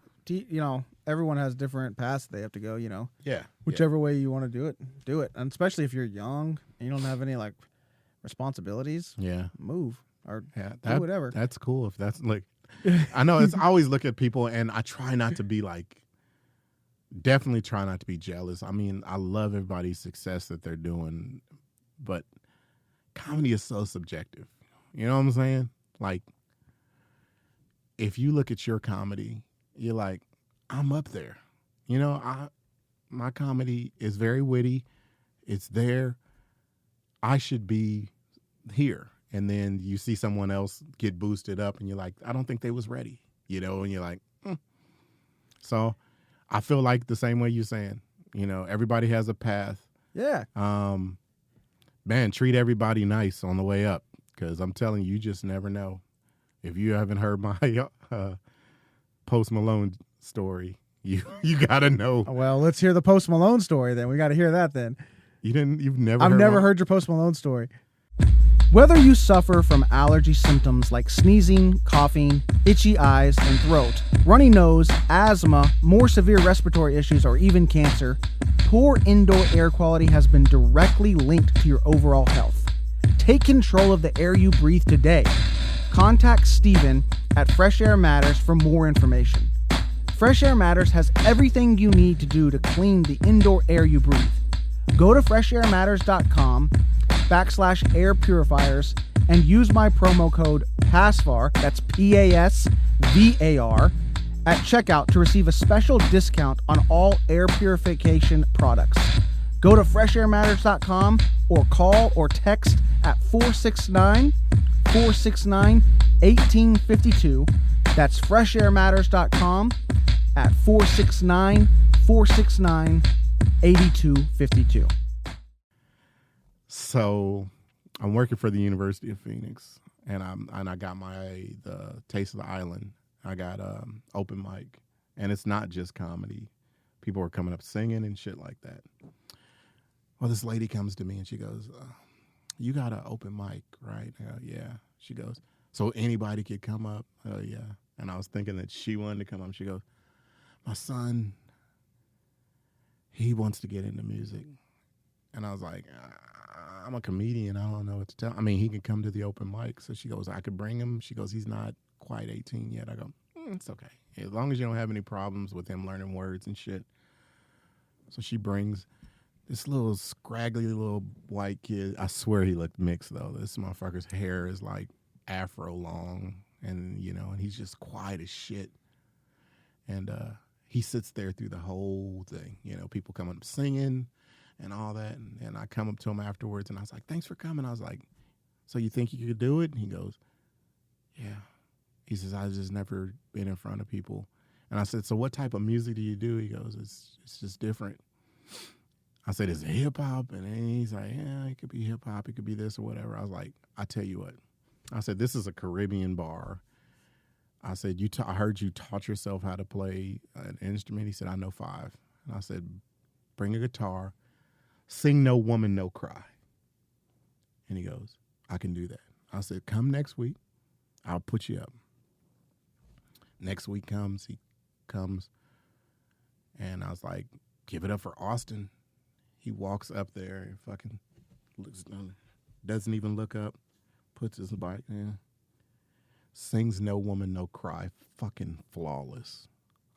everyone has different paths they have to go, Yeah. Whichever way you want to do it. And especially if you're young and you don't have any like responsibilities. Yeah. Move or do whatever. That's cool. If that's like, I know I always look at people and I try not to be like, definitely try not to be jealous. I mean, I love everybody's success that they're doing, but comedy is so subjective. You know what I'm saying? Like, if you look at your comedy, you're like, I'm up there. My comedy is very witty. It's there. I should be here. And then you see someone else get boosted up and you're like, I don't think they was ready, and you're like, So I feel like the same way you're saying, everybody has a path. Yeah. Man, treat everybody nice on the way up. Because I'm telling you, you just never know. If you haven't heard my Post Malone story, you got to know. Well, let's hear the Post Malone story then. We got to hear that then. You've never I've heard never one? heard your Post Malone story. Whether you suffer from allergy symptoms like sneezing, coughing, itchy eyes and throat, runny nose, asthma, more severe respiratory issues, or even cancer, poor indoor air quality has been directly linked to your overall health. Take control of the air you breathe today. Contact Steven at Fresh Air Matters for more information. Fresh Air Matters has everything you need to do to clean the indoor air you breathe. Go to freshairmatters.com/air purifiers and use my promo code PASVAR, that's PASVAR, at checkout to receive a special discount on all air purification products. Go to freshairmatters.com or call or text at 469-469-1852. That's freshairmatters.com at 469-469-8252. So I'm working for the University of Phoenix, and I got the Taste of the Island. I got open mic, and it's not just comedy. People are coming up singing and shit like that. Well, this lady comes to me and she goes, "You got an open mic, right?" I go, "Yeah." She goes, "So anybody could come up?" "Yeah." And I was thinking that she wanted to come up. She goes, "My son, he wants to get into music." And I was like, "I'm a comedian. I don't know what to tell. I mean, he can come to the open mic." So she goes, "I could bring him." She goes, "He's not quite 18 yet." I go, "It's okay. As long as you don't have any problems with him learning words and shit." So she brings this little scraggly little white kid. I swear he looked mixed, though. This motherfucker's hair is like afro long, and, and he's just quiet as shit. And he sits there through the whole thing. People coming up singing and all that. And I come up to him afterwards, and I was like, "Thanks for coming." I was like, "So you think you could do it?" And he goes, "Yeah." He says, "I've just never been in front of people." And I said, "So what type of music do you do?" He goes, It's just different." I said, "Is it hip-hop?" And then he's like, "Yeah, it could be hip-hop. It could be this or whatever." I was like, "I tell you what." I said, "This is a Caribbean bar." I said, I heard you taught yourself how to play an instrument." He said, "I know 5. And I said, "Bring a guitar. Sing No Woman, No Cry." And he goes, "I can do that." I said, "Come next week. I'll put you up." Next week comes, he comes, and I was like, "Give it up for Austin." He walks up there and fucking doesn't even look up, puts his bike in, sings No Woman, No Cry, fucking flawless.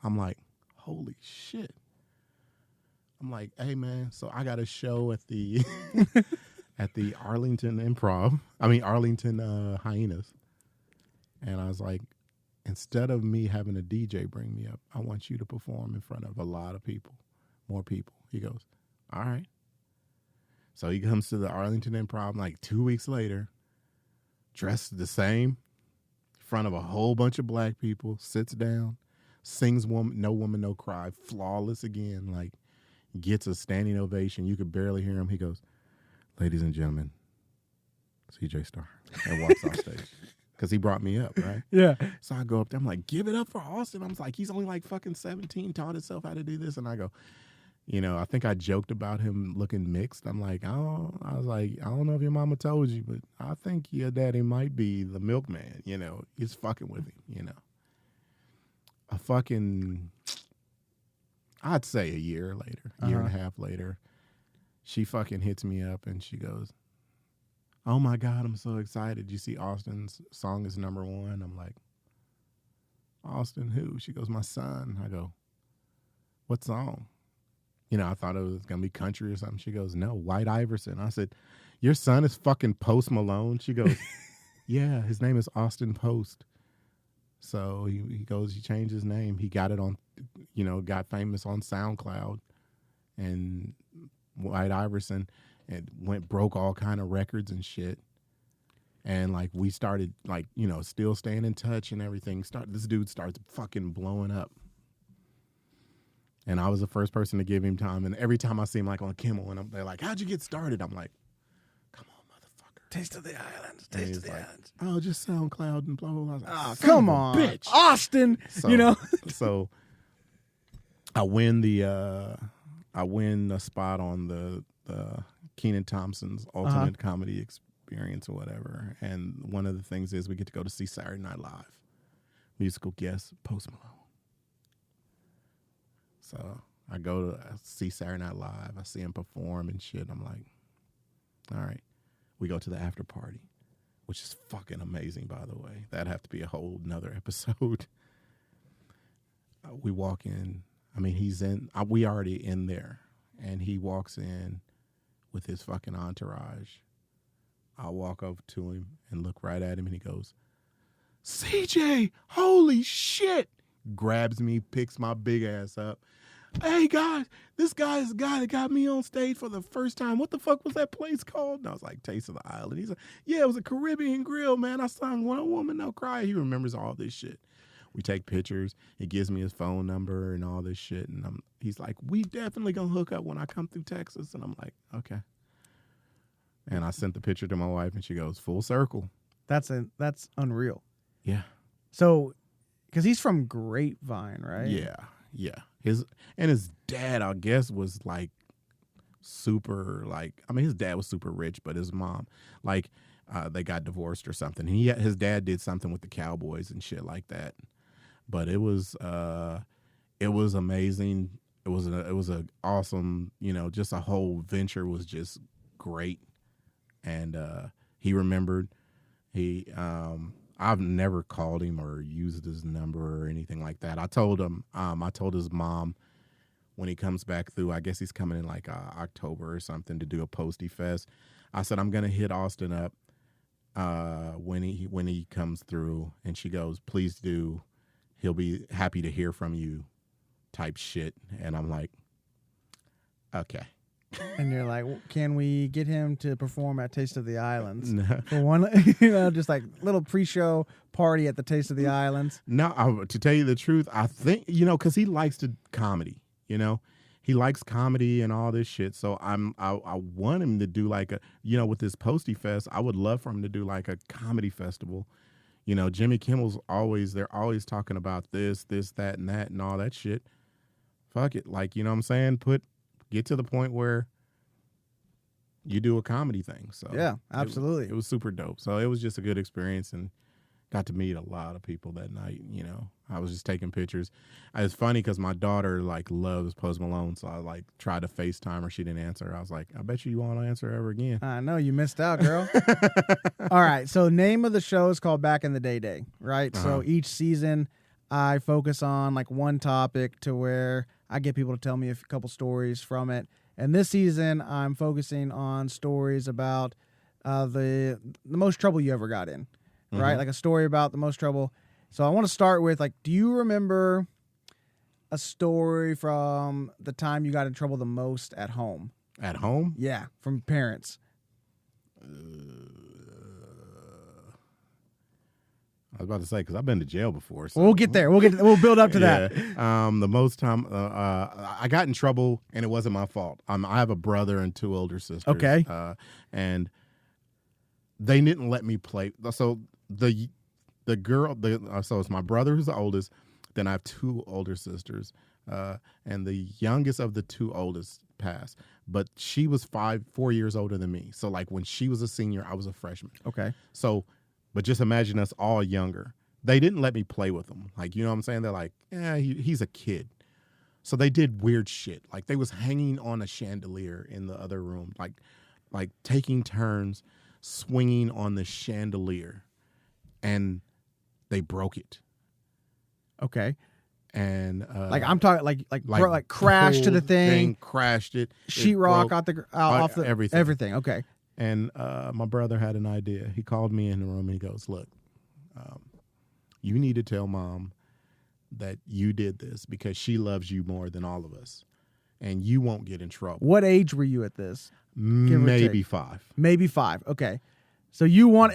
I'm like, holy shit. I'm like, "Hey man, so I got a show at the at the Arlington Hyenas." And I was like, "Instead of me having a DJ bring me up, I want you to perform in front of a lot of people, more people." He goes, "All right." So he comes to the Arlington Improv like 2 weeks later, dressed the same, in front of a whole bunch of black people, sits down, sings No Woman, No Cry, flawless again, like gets a standing ovation. You could barely hear him. He goes, "Ladies and gentlemen, CJ Starr," and walks off stage. Because he brought me up, right? Yeah. So I go up there. I'm like, "Give it up for Austin." I was like, "He's only like fucking 17, taught himself how to do this." And I go, I think I joked about him looking mixed. I'm like, I was like, "I don't know if your mama told you, but I think your daddy might be the milkman." He's fucking with him, A fucking, I'd say a year later, year and a half later, she fucking hits me up and she goes, "Oh my God, I'm so excited. You see Austin's song is #1. I'm like, "Austin who?" She goes, "My son." I go, "What song?" I thought it was going to be country or something. She goes, "No, White Iverson." I said, "Your son is fucking Post Malone?" She goes, "Yeah, his name is Austin Post." So he goes, he changed his name. He got it on, got famous on SoundCloud, and White Iverson, and broke all kind of records and shit. And like we started still staying in touch and everything. This dude starts fucking blowing up. And I was the first person to give him time. And every time I see him like on Kimmel, and they're like, "How'd you get started?" I'm like, "Come on, motherfucker. Taste of the Islands. Taste of the Islands. Oh, just SoundCloud and blah, blah, blah." I was like, "Oh, "Son come of a on, bitch." Austin." So I win the spot on the Kenan Thompson's ultimate comedy experience or whatever. And one of the things is we get to go to see Saturday Night Live. Musical guest, Post Malone. So I go to see Saturday Night Live. I see him perform and shit. I'm like, all right. We go to the after party, which is fucking amazing, by the way. That'd have to be a whole nother episode. We walk in. I mean, he's in. We already in there. And he walks in with his fucking entourage. I walk over to him and look right at him, and he goes, CJ, holy shit. Grabs me, picks my big ass up. Hey, guys, this guy is the guy that got me on stage for the first time. What the fuck was that place called? And I was like, Taste of the Island. He's like, yeah, it was a Caribbean Grill, man. I sung One Woman, No Cry. He remembers all this shit. We take pictures. He gives me his phone number and all this shit. And he's like, we definitely gonna hook up when I come through Texas. And I'm like, okay. And I sent the picture to my wife, and she goes, full circle. That's unreal. Yeah. So, because he's from Grapevine, right? Yeah. His dad, I guess, was like super, like, I mean, his dad was super rich, but his mom, like, they got divorced or something. His dad did something with the Cowboys and shit like that. But it was amazing. It was a awesome, just a whole venture was just great. And he remembered. I've never called him or used his number or anything like that. I told him, I told his mom when he comes back through, I guess he's coming in like October or something to do a Posty Fest. I said, I'm going to hit Austin up when he comes through. And she goes, please do. He'll be happy to hear from you type shit. And I'm like, okay. And you're like, can we get him to perform at Taste of the Islands? No. For one, just like little pre-show party at the Taste of the Islands. No, to tell you the truth, I think, because he likes to comedy, he likes comedy and all this shit. So I want him to do like a, with this Posty Fest, I would love for him to do like a comedy festival. Jimmy Kimmel's they're always talking about this, that, and that, and all that shit. Fuck it. Like, you know what I'm saying? Get to the point where you do a comedy thing. So yeah, absolutely. It was super dope. So it was just a good experience, and got to meet a lot of people that night. I was just taking pictures. It's funny because my daughter loves Post Malone, so I tried to FaceTime her. She didn't answer. I was like, I bet you won't answer ever again. I know you missed out, girl. All right. So name of the show is called Back in the Day, right? So each season I focus on one topic to where I get people to tell me a couple stories from it. And this season, I'm focusing on stories about the most trouble you ever got in, right? Like a story about the most trouble. So I want to start with, do you remember a story from the time you got in trouble the most at home? At home? Yeah, from parents. I was about to say, because I've been to jail before. So. We'll get there. We'll build up to that. The most time I got in trouble, and it wasn't my fault. I have a brother and two older sisters. Okay. And they didn't let me play. So the girl, so it's my brother who's the oldest. Then I have two older sisters, and the youngest of the two oldest passed. But she was 4 years older than me. So when she was a senior, I was a freshman. Okay. So. But just imagine us all younger. They didn't let me play with them. You know what I'm saying? They're like, he's a kid. So they did weird shit. They was hanging on a chandelier in the other room, like taking turns swinging on the chandelier, and they broke it. Okay. And I'm talking crashed to the thing, crashed it, sheetrock off the everything. Okay. And my brother had an idea. He called me in the room and he goes, look, you need to tell Mom that you did this because she loves you more than all of us, and you won't get in trouble. What age were you at this? Maybe 5. Maybe 5. Okay. So you want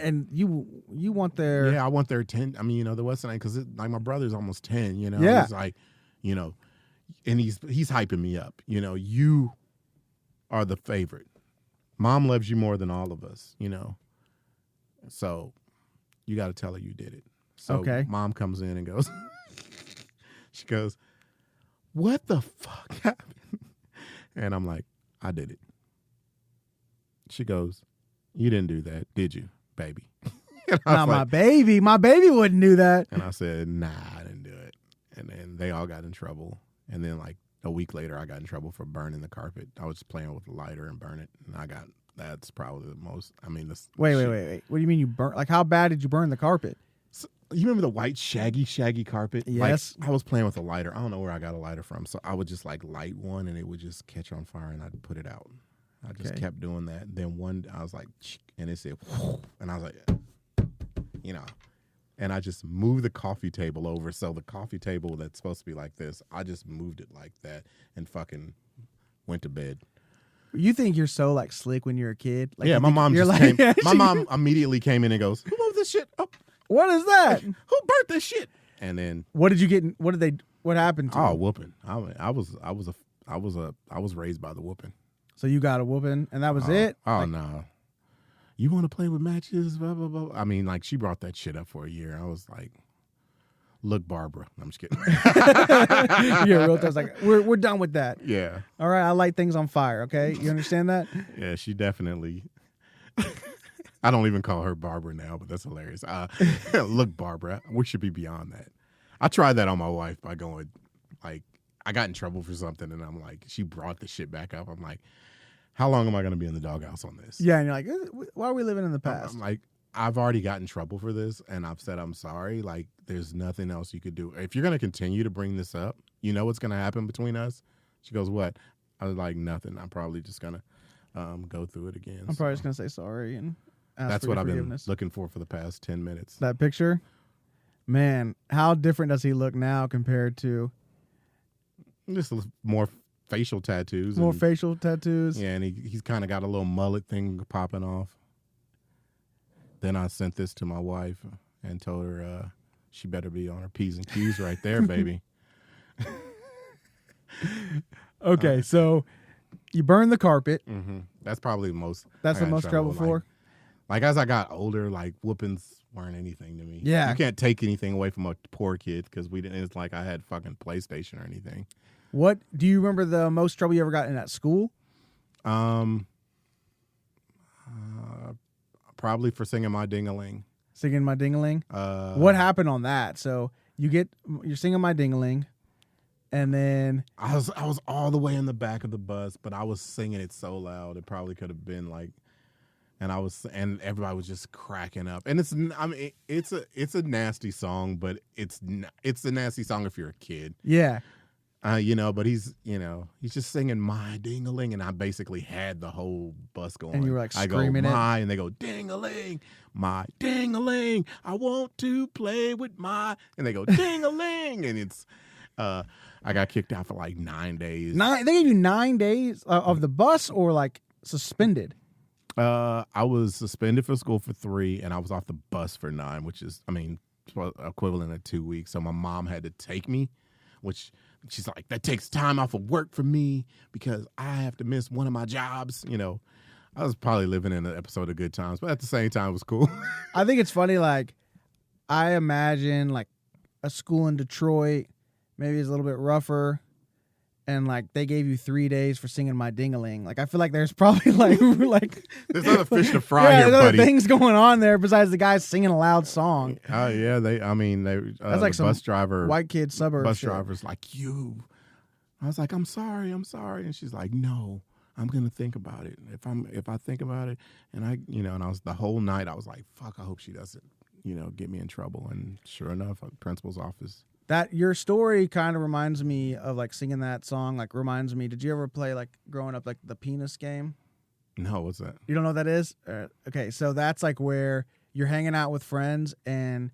their... Yeah, I want their 10. I mean, there wasn't, because my brother's almost 10, Yeah. He's and he's hyping me up. You are the favorite. Mom loves you more than all of us, So you got to tell her you did it. So okay. Mom comes in and goes, she goes, what the fuck happened? And I'm like, I did it. She goes, "You didn't do that, did you, baby?" Not my baby. My baby wouldn't do that. And I said, "Nah, I didn't do it." And then they all got in trouble. And then like a week later, I got in trouble for burning the carpet. I was playing with a lighter and burn it, and that's probably the most. I mean, wait. What do you mean you burn? Like, how bad did you burn the carpet? So, you remember the white shaggy carpet? Yes. Like, I was playing with a lighter. I don't know where I got a lighter from. So I would just like light one and it would just catch on fire and I'd put it out. I just kept doing that. Then one, I was like, and it said, and I was like, you know, and I just moved the coffee table over. So the coffee table that's supposed to be like this, I just moved it like that and fucking went to bed. You think you're so like slick when you're a kid? Like, yeah, my mom just like, came. My mom immediately came in and goes, "Who moved this shit up? What is that? Who burnt this shit?" And then what did you get? What happened to you? Whooping. I was raised by the whooping. So you got a whooping and that was it? Oh no. You want to play with matches? Blah blah blah. I mean, like she brought that shit up for a year. I was like, "Look, Barbara." I'm just kidding. Yeah, real tough. Like we're done with that. Yeah. All right, I light things on fire. Okay, you understand that? Yeah, she definitely. I don't even call her Barbara now, but that's hilarious. Look, Barbara, we should be beyond that. I tried that on my wife by going, like, I got in trouble for something, and I'm like, she brought the shit back up. I'm like, how long am I going to be in the doghouse on this? Yeah, and you're like, why are we living in the past? I'm like, I've already gotten in trouble for this, and I've said I'm sorry. Like, there's nothing else you could do. If you're going to continue to bring this up, you know what's going to happen between us? She goes, what? I was like, nothing. I'm probably just going to go through it again. I'm probably just going to say sorry and ask that's for what I've forgiveness. been looking for the past 10 minutes. That picture? Man, how different does he look now compared to... Just more facial tattoos. More facial tattoos? Yeah, and he's kind of got a little mullet thing popping off. Then I sent this to my wife and told her she better be on her P's and Q's right there, baby. Okay, so you burn the carpet. Mm-hmm. That's probably the most. That's the most trouble for? Like as I got older, like whoopings weren't anything to me. Yeah. You can't take anything away from a poor kid because we didn't. It's like I had fucking PlayStation or anything. What do you remember the most trouble you ever got in at school? Probably for singing My Ding-a-Ling. Singing My Ding-a-Ling? What happened on that? So you're singing My Ding-a-Ling, and then I was all the way in the back of the bus, but I was singing it so loud it probably could have been like, and everybody was just cracking up. And it's a nasty song, but it's a nasty song if you're a kid. Yeah. But he's just singing My Ding-a-Ling, and I basically had the whole bus going. And you were like I screaming go, my, and they go, Ding-a-ling, my Ding-a-ling, I want to play with my, and they go, Ding-a-ling, and it's, I got kicked out for like 9 days. They gave you 9 days of the bus or like suspended? I was suspended for school for 3, and I was off the bus for 9, which is, equivalent of 2 weeks. So my mom had to take me, which she's like, that takes time off of work for me because I have to miss one of my jobs. I was probably living in an episode of Good Times, but at the same time, it was cool. I think it's funny. Like, I imagine like a school in Detroit, maybe it's a little bit rougher, and like they gave you 3 days for singing My Ding-a-Ling. Like, I feel like there's probably like there's other fish to fry here, there's buddy. other things going on there besides the guy singing a loud song. Oh yeah, that's like some bus driver, white kid suburb bus shit. driver's like you. I was like, I'm sorry, and she's like, no, I'm gonna think about it. If I think about it, and I was the whole night I was like, fuck, I hope she doesn't, get me in trouble. And sure enough, at the principal's office. That your story kind of reminds me of like singing that song. Like reminds me. Did you ever play like growing up like the penis game? No, what's that? You don't know what that is? Okay, so that's like where you're hanging out with friends, and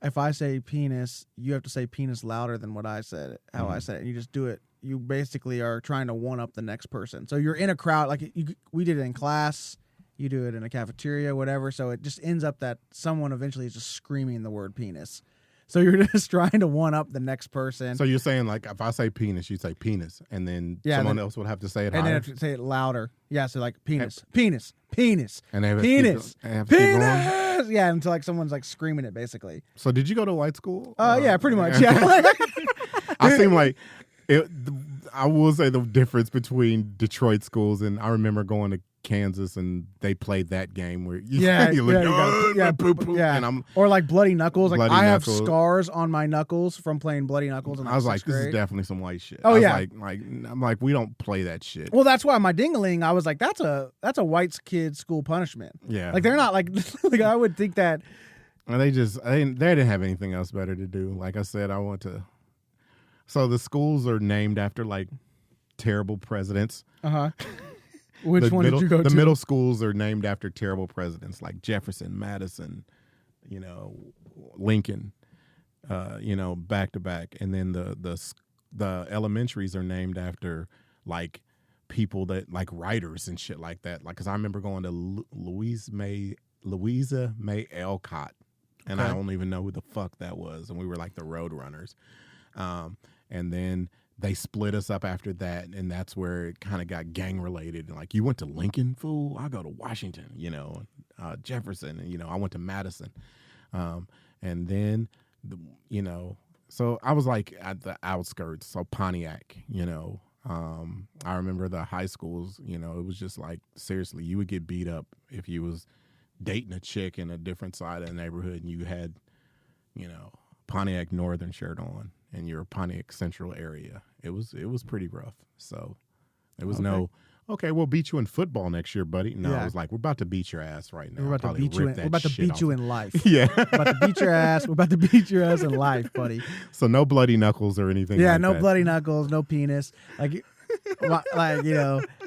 if I say penis, you have to say penis louder than what I said, how I said it, and you just do it. You basically are trying to one up the next person. So you're in a crowd, like we did it in class, you do it in a cafeteria, whatever. So it just ends up that someone eventually is just screaming the word penis. So you're just trying to one up the next person. So you're saying like if I say penis, you say penis, and then someone else would have to say it higher? And then have to say it louder. Yeah, so like penis, penis, penis, and they have penis, to keep penis. Yeah, until like someone's like screaming it basically. So did you go to white school? Yeah, pretty much. Yeah. I seem like I will say the difference between Detroit schools, and I remember going to Kansas and they played that game where you gotta, poop, poop, yeah. and I'm Or like Bloody Knuckles. Like Bloody I have Knuckles. scars on my knuckles from playing Bloody Knuckles. In I was like, sixth this grade. is definitely some white shit. Oh, I was yeah. I'm like, we don't play that shit. Well, that's why my ding-a-ling, I was like, that's a white kid school punishment. Yeah. Like they're not like like I would think that. And they didn't have anything else better to do. Like I said, I want to. So the schools are named after like terrible presidents. Which one did you go to? The middle schools are named after terrible presidents like Jefferson, Madison, Lincoln, back to back. And then the elementaries are named after like people that like writers and shit like that. Like, cause I remember going to Louisa May Alcott, and I don't even know who the fuck that was. And we were like the Road Runners. And then they split us up after that, and that's where it kind of got gang related. Like, you went to Lincoln, fool? I go to Washington, Jefferson, and I went to Madison, and then so I was like at the outskirts, so Pontiac, I remember the high schools, it was just like, seriously, you would get beat up if you was dating a chick in a different side of the neighborhood and you had, Pontiac Northern shirt on and your Pontiac Central area. It was pretty rough. So it was okay, we'll beat you in football next year, buddy. No, it was like, we're about to beat your ass right now. We're about to beat you. We're about to beat you in life. Yeah, we're about to beat your ass. We're about to beat your ass in life, buddy. So no bloody knuckles or anything. Yeah, like no that. bloody knuckles, no penis. Like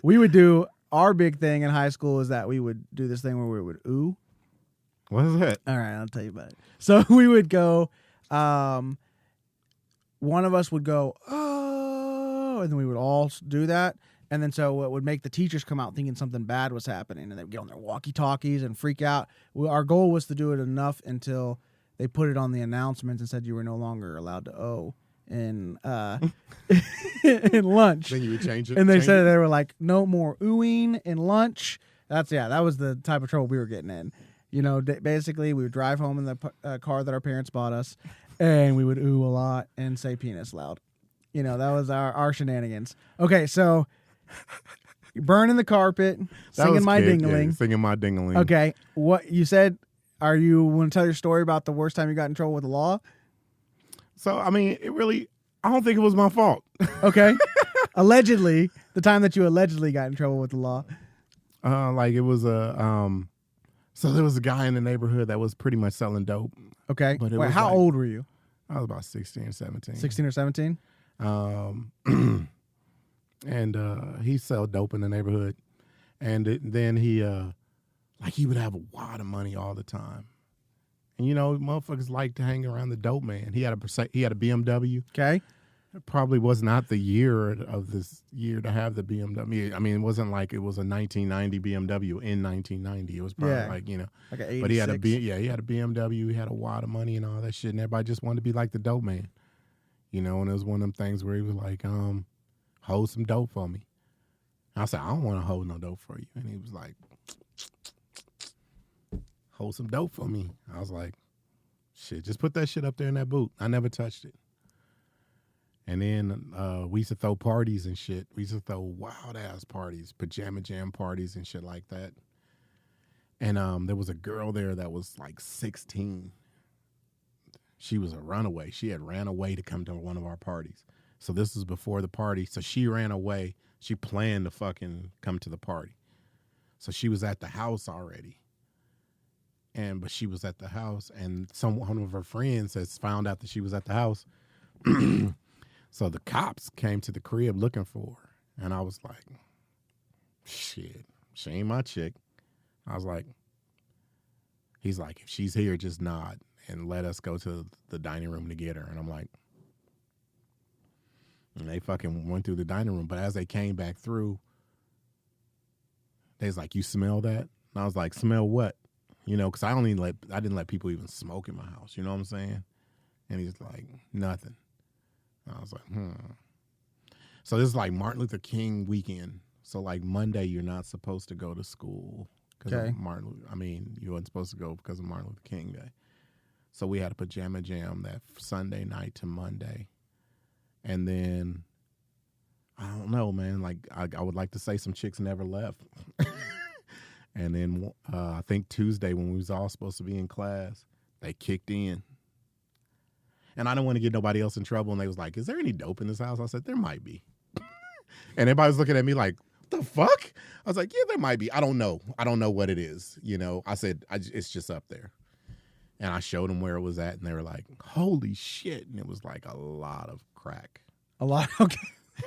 we would do. Our big thing in high school is that we would do this thing where we would ooh. What is that? All right, I'll tell you about it. So we would go. One of us would go, oh, and then we would all do that. And then so it would make the teachers come out thinking something bad was happening, and they would get on their walkie-talkies and freak out. Our goal was to do it enough until they put it on the announcements and said you were no longer allowed to owe in in lunch. Then you would change it. And they said they were like, no more oohing in lunch. That was the type of trouble we were getting in. Basically, we would drive home in the car that our parents bought us, and we would ooh a lot and say penis loud. That was our shenanigans. Okay, so burning the carpet, singing my ding-a-ling. Yeah, singing my ding-a-ling. Okay, what you said, are you want to tell your story about the worst time you got in trouble with the law? So, I mean, I don't think it was my fault. Okay. Allegedly, the time that you allegedly got in trouble with the law. Like it was so there was a guy in the neighborhood that was pretty much selling dope. Okay. But Wait, how old were you? I was about 16 or 17. 16 or 17? And he sold dope in the neighborhood. And then he would have a wad of money all the time. And motherfuckers like to hang around the dope man. He had a BMW. Okay. It probably was not the year of this year to have the BMW. I mean, it wasn't like it was a 1990 BMW in 1990. It was probably like an 86. But he had he had a BMW. He had a wad of money and all that shit. And everybody just wanted to be like the dope man. And it was one of them things where he was like, hold some dope for me. And I said, I don't want to hold no dope for you. And he was like, hold some dope for me. I was like, shit, just put that shit up there in that boot. I never touched it. And then we used to throw parties and shit. We used to throw wild-ass parties, pajama jam parties and shit like that. And there was a girl there that was like 16. She was a runaway. She had ran away to come to one of our parties. So this was before the party. So she ran away. She planned to fucking come to the party. So she was at the house already. But she was at the house, and one of her friends has found out that she was at the house. So the cops came to the crib looking for her. And I was like, shit, she ain't my chick. I was like, he's like, if she's here, just nod and let us go to the dining room to get her. And I'm like, and they fucking went through the dining room. But as they came back through, they was like, you smell that? And I was like, smell what? Because I didn't let people even smoke in my house. You know what I'm saying? And he's like, nothing. I was like, So this is like Martin Luther King weekend. So like Monday, you're not supposed to go to school because of you weren't supposed to go because of Martin Luther King Day. So we had a pajama jam that Sunday night to Monday. And then, I don't know, man, like I would like to say some chicks never left. And then I think Tuesday when we was all supposed to be in class, they kicked in. And I don't want to get nobody else in trouble. And they was like, is there any dope in this house? I said, there might be. And everybody was looking at me like, what the fuck? I was like, yeah, there might be. I don't know. I don't know what it is. You know, I said, it's just up there. And I showed them where it was at. And they were like, holy shit. And it was like a lot of crack. A lot? Okay.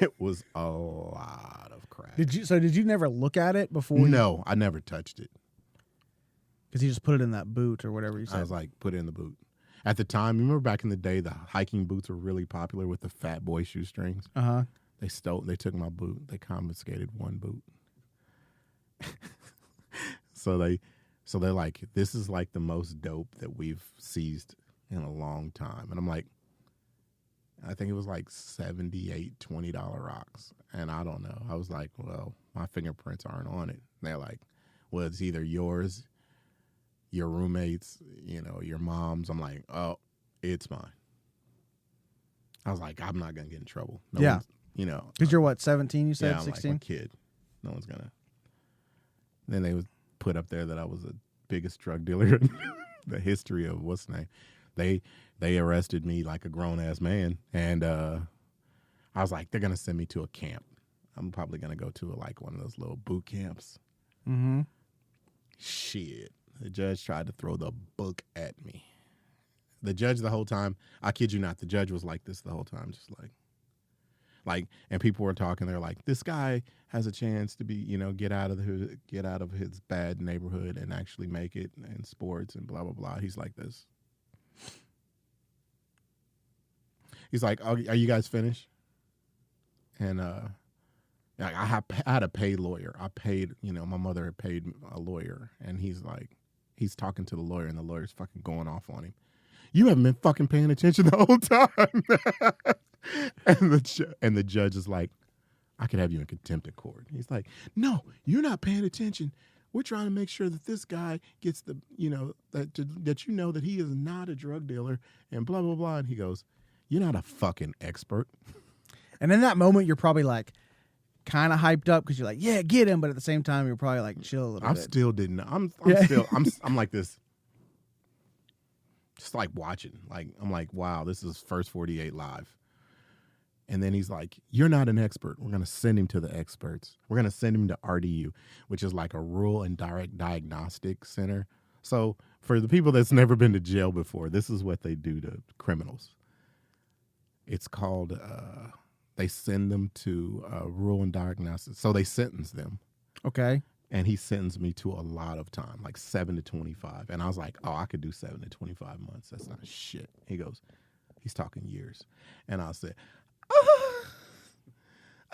It was a lot of crack. Did you never look at it before? No, I never touched it. Because you just put it in that boot or whatever you said. I was like, put it in the boot. At the time, you remember back in the day, the hiking boots were really popular with the fat boy shoestrings. Uh-huh. They took my boot. They confiscated one boot. So they're like, this is like the most dope that we've seized in a long time. And I'm like, I think it was like $78, $20 rocks. And I don't know. I was like, well, my fingerprints aren't on it. And they're like, well, it's either yours, your roommates, you know, your mom's. I'm like, oh, it's mine. I was like, I'm not going to get in trouble. No yeah. one's, you know. Because you're what, 17 you said? Yeah, I'm 16? like a kid. No one's going to. Then they would put up there that I was the biggest drug dealer in the history of what's the name. They arrested me like a grown-ass man. And I was like, they're going to send me to a camp. I'm probably going to go to like one of those little boot camps. Mm-hmm. Shit. The judge tried to throw the book at me. The judge the whole time, I kid you not, the judge was like this the whole time, just like, and people were talking. They're like, this guy has a chance to be, you know, get out of his bad neighborhood and actually make it in sports and blah blah blah. He's like this. He's like, are you guys finished? And I had a paid lawyer. I paid, you know, my mother had paid a lawyer, and he's like, he's talking to the lawyer, and the lawyer's fucking going off on him. You haven't been fucking paying attention the whole time. and the judge is like, I could have you in contempt of court. He's like, no, you're not paying attention. We're trying to make sure that this guy gets the, you know, that you know that he is not a drug dealer and blah, blah, blah. And he goes, you're not a fucking expert. And in that moment, you're probably like kind of hyped up because you're like, yeah, get him. But at the same time, you're probably like, chill a little bit. I still didn't know. I'm like this. Just like watching. Like, I'm like, wow, this is First 48 Live. And then he's like, you're not an expert. We're going to send him to the experts. We're going to send him to RDU, which is like a rural and direct diagnostic center. So for the people that's never been to jail before, this is what they do to criminals. It's called, they send them to rural and diagnostic. So they sentence them. Okay. And he sentenced me to a lot of time, like 7 to 25. And I was like, oh, I could do 7 to 25 months. That's not shit. He goes, he's talking years. And I said, but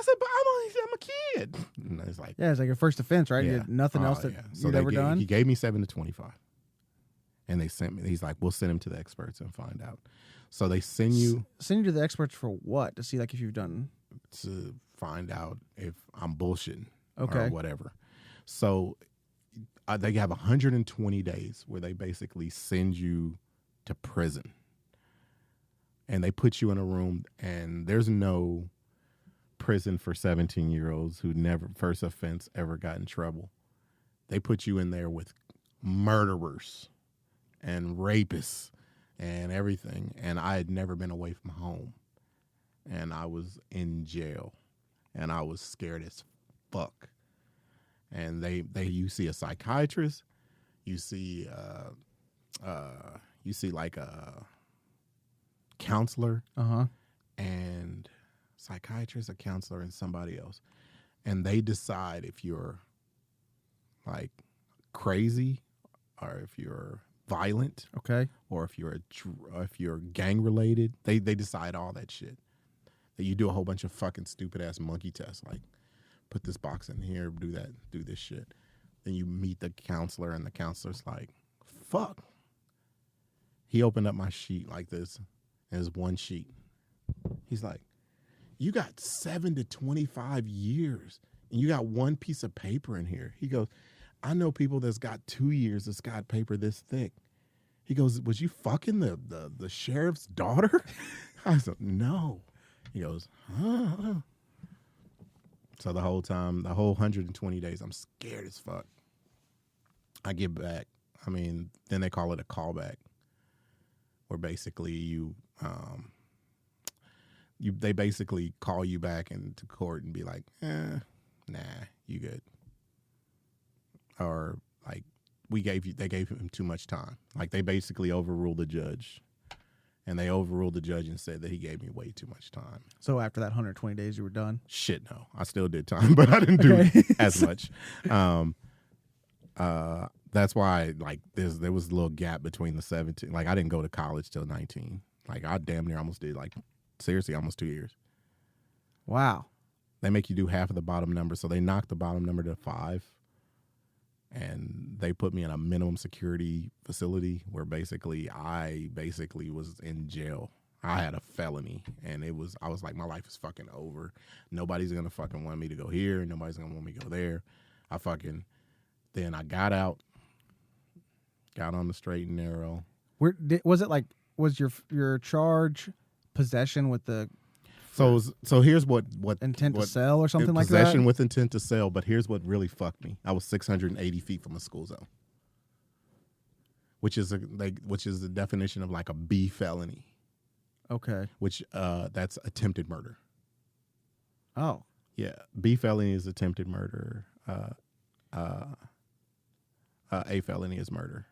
I'm a kid. And he's like, yeah, it's like your first offense, right? Yeah. You had nothing else that So you'd ever done? He gave me 7 to 25. And they sent me, he's like, we'll send him to the experts and find out. So they send you. Send you to the experts for what? To see like if you've done. To find out if I'm bullshitting or whatever. So they have 120 days where they basically send you to prison. And they put you in a room, and there's no prison for 17-year-olds who never, first offense, ever got in trouble. They put you in there with murderers and rapists and everything. And I had never been away from home. And I was in jail. And I was scared as fuck. And you see a psychiatrist, you see like a counselor, and psychiatrist, a counselor, and somebody else, and they decide if you're like crazy, or if you're violent, or if you're gang related. They decide all that shit. That you do a whole bunch of fucking stupid ass monkey tests, like put this box in here, do that, do this shit. Then you meet the counselor, and the counselor's like, fuck. He opened up my sheet like this, and it's one sheet. He's like, you got 7 to 25 years, and you got one piece of paper in here. He goes, I know people that's got 2 years that's got paper this thick. He goes, was you fucking the sheriff's daughter? I said, no. He goes, huh? So the whole time, the whole 120 days, I'm scared as fuck. I get back. I mean, then they call it a callback, where basically they basically call you back into court and be like, nah, you good. Or like, they gave him too much time. Like, they basically overruled the judge. And they overruled the judge and said that he gave me way too much time. So after that 120 days, you were done? Shit, no. I still did time, but I didn't do as much. That's why, like, there was a little gap between the 17. Like, I didn't go to college till 19. Like, I damn near almost did, like, seriously, almost 2 years. Wow. They make you do half of the bottom number, so they knocked the bottom number to 5. And they put me in a minimum security facility where I was in jail. I had a felony, and I was like, my life is fucking over. Nobody's going to fucking want me to go here. Nobody's going to want me to go there. Then I got out, got on the straight and narrow. Was your charge possession with the... So here's what intent to sell or something like that? Possession with intent to sell, but here's what really fucked me. I was 680 feet from a school zone, which is the definition of like a B felony. Okay. Which that's attempted murder. Oh. Yeah, B felony is attempted murder. A felony is murder.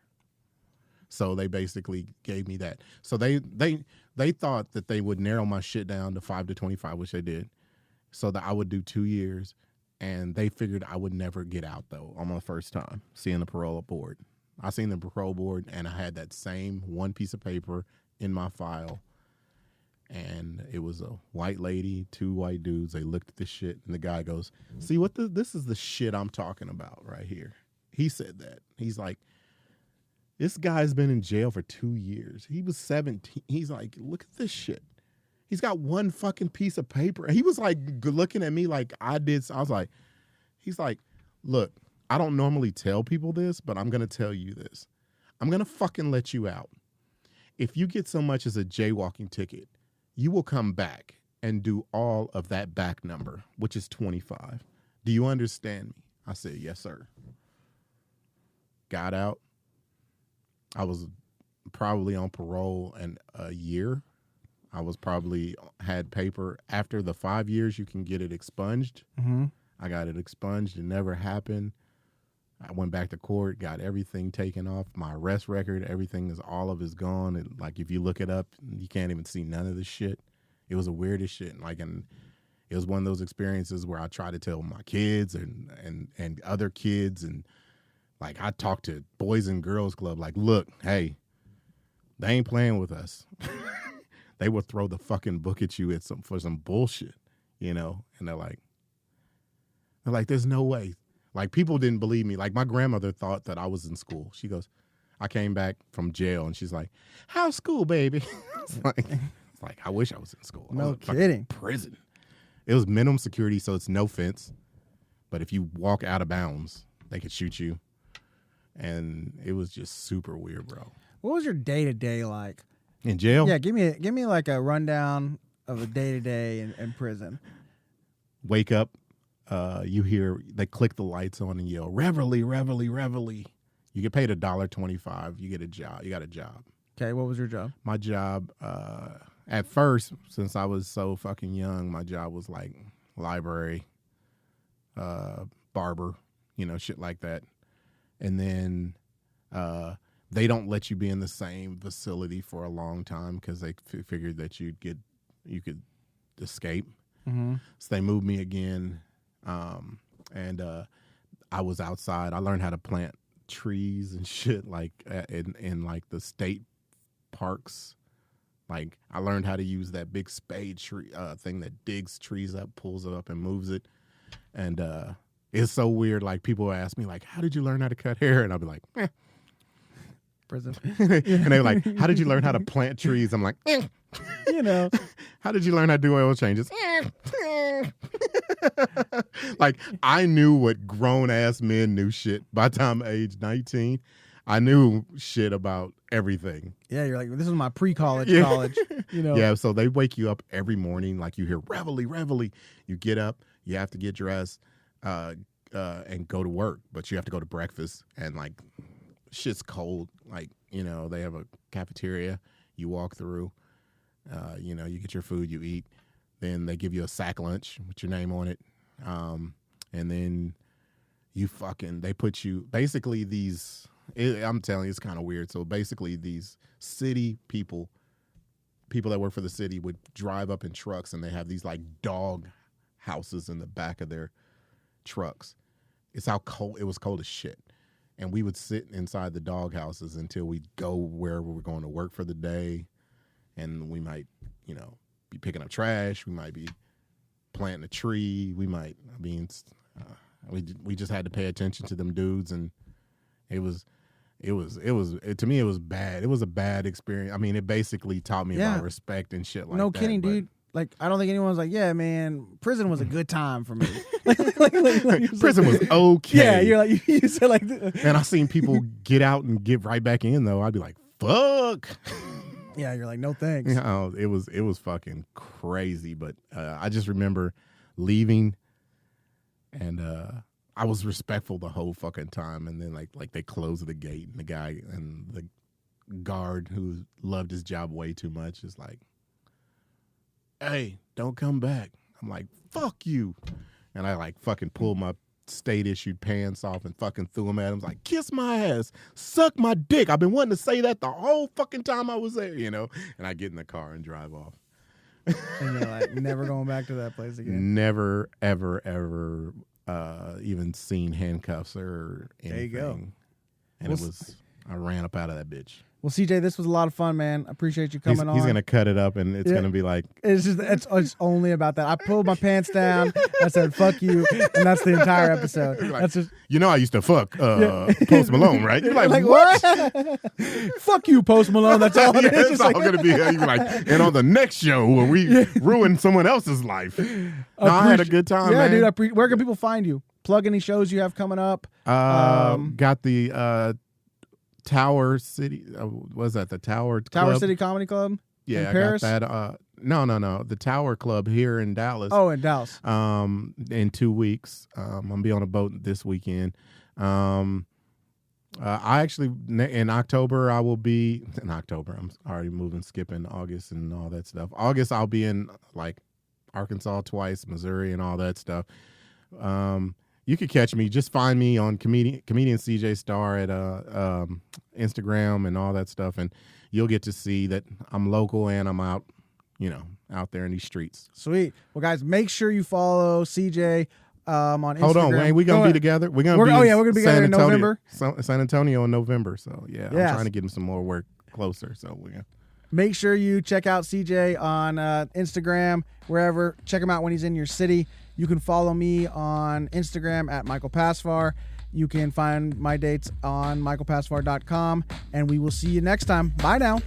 So they basically gave me that. So they thought that they would narrow my shit down to 5 to 25, which they did, so that I would do 2 years. And they figured I would never get out, though, on my first time seeing the parole board. I seen the parole board, and I had that same one piece of paper in my file. And it was a white lady, 2 white dudes. They looked at the shit, and the guy goes, see, this is the shit I'm talking about right here. He said that. He's like, this guy's been in jail for 2 years. He was 17. He's like, look at this shit. He's got one fucking piece of paper. He was like looking at me like I did. I was like, he's like, look, I don't normally tell people this, but I'm going to tell you this. I'm going to fucking let you out. If you get so much as a jaywalking ticket, you will come back and do all of that back number, which is 25. Do you understand me? I said, yes, sir. Got out. I was probably on parole in a year. I was probably had paper. After the 5 years, you can get it expunged. Mm-hmm. I got it expunged. It never happened. I went back to court, got everything taken off. My arrest record, all of it's gone. And like, if you look it up, you can't even see none of this shit. It was the weirdest shit. And it was one of those experiences where I try to tell my kids and other kids, and like, I talked to Boys and Girls Club, like, look, hey, they ain't playing with us. They will throw the fucking book at you for some bullshit, you know? And they're like, there's no way. Like, people didn't believe me. Like, my grandmother thought that I was in school. She goes, I came back from jail, and she's like, how's school, baby? It's like, I wish I was in school. No kidding. Prison. It was minimum security, so it's no fence. But if you walk out of bounds, they could shoot you. And it was just super weird, bro. What was your day-to-day like? In jail? Yeah, give me like a rundown of a day-to-day in prison. Wake up, you hear, they click the lights on and yell, reveille, reveille, reveille. You get paid $1.25. You get a job. You got a job. Okay, what was your job? My job, at first, since I was so fucking young, my job was like library, barber, shit like that. And then they don't let you be in the same facility for a long time because they figured that you could escape. Mm-hmm. So they moved me again, and I was outside. I learned how to plant trees and shit, like in like the state parks. Like, I learned how to use that big spade tree thing that digs trees up, pulls it up, and moves it. And it's so weird. Like, people ask me, like, how did you learn how to cut hair? And I'll be like, Prison. And they're like, how did you learn how to plant trees? I'm like, How did you learn how to do oil changes? Like, I knew what grown-ass men knew shit. By the time age 19, I knew shit about everything. Yeah, you're like, this is my pre-college college. Yeah, so they wake you up every morning. Like, you hear reveille, reveille. You get up. You have to get dressed. and go to work, but you have to go to breakfast and like shit's cold. Like, you know, they have a cafeteria you walk through. You know, you get your food, you eat. Then they give you a sack lunch with your name on it. And then they put you, basically I'm telling you, it's kind of weird. So basically these city people that work for the city would drive up in trucks, and they have these like dog houses in the back of their trucks. It was cold as shit. And we would sit inside the dog houses until we go wherever we're going to work for the day. And we might, you know, be picking up trash. We might be planting a tree. We just had to pay attention to them dudes. And to me, it was bad. It was a bad experience. I mean, it basically taught me about respect and shit like that. No kidding, dude. Like, I don't think anyone's like, yeah, man, prison was a good time for me. Prison was okay. Yeah, you're like, you said like, and I seen people get out and get right back in though. I'd be like, fuck. Yeah, you're like, no thanks. You know, it was fucking crazy. But I just remember leaving, and I was respectful the whole fucking time. And then like they closed the gate, and the guy and the guard who loved his job way too much is like, hey, don't come back. I'm like, fuck you. And I like fucking pulled my state issued pants off and fucking threw them at him. I was like, kiss my ass, suck my dick. I've been wanting to say that the whole fucking time I was there, you know? And I get in the car and drive off. And you're like, never going back to that place again. Never, ever, ever even seen handcuffs or anything. There you go. And I ran up out of that bitch. Well, CJ, this was a lot of fun, man. I appreciate you coming on. He's going to cut it up, and it's going to be like... It's only about that. I pulled my pants down. I said, fuck you. And that's the entire episode. Like, that's just... You know I used to fuck Post Malone, right? You're like what? Fuck you, Post Malone. That's all it is. It's all going to be like... And on the next show, where we ruin someone else's life. I had a good time, man. Yeah, dude. Where can people find you? Plug any shows you have coming up. Got the... Tower City, was that the Tower Club? City Comedy Club? Yeah, in I Paris? got that. No, the Tower Club here in Dallas. Oh, in Dallas. In 2 weeks, I'm gonna be on a boat this weekend. I actually in October I will be in October. I'm already skipping August and all that stuff. August I'll be in like Arkansas twice, Missouri, and all that stuff. You could catch me. Just find me on comedian CJ Starr at Instagram and all that stuff, and you'll get to see that I'm local and I'm out, out there in these streets. Sweet. Well, guys, make sure you follow CJ on Instagram. Hold on, Wayne. We're gonna be together. We're gonna be together in November. San Antonio in November. So yeah, I'm trying to get him some more work closer. So we're gonna. Make sure you check out CJ on Instagram, wherever. Check him out when he's in your city. You can follow me on Instagram at Michael Pasvar. You can find my dates on michaelpasvar.com. And we will see you next time. Bye now.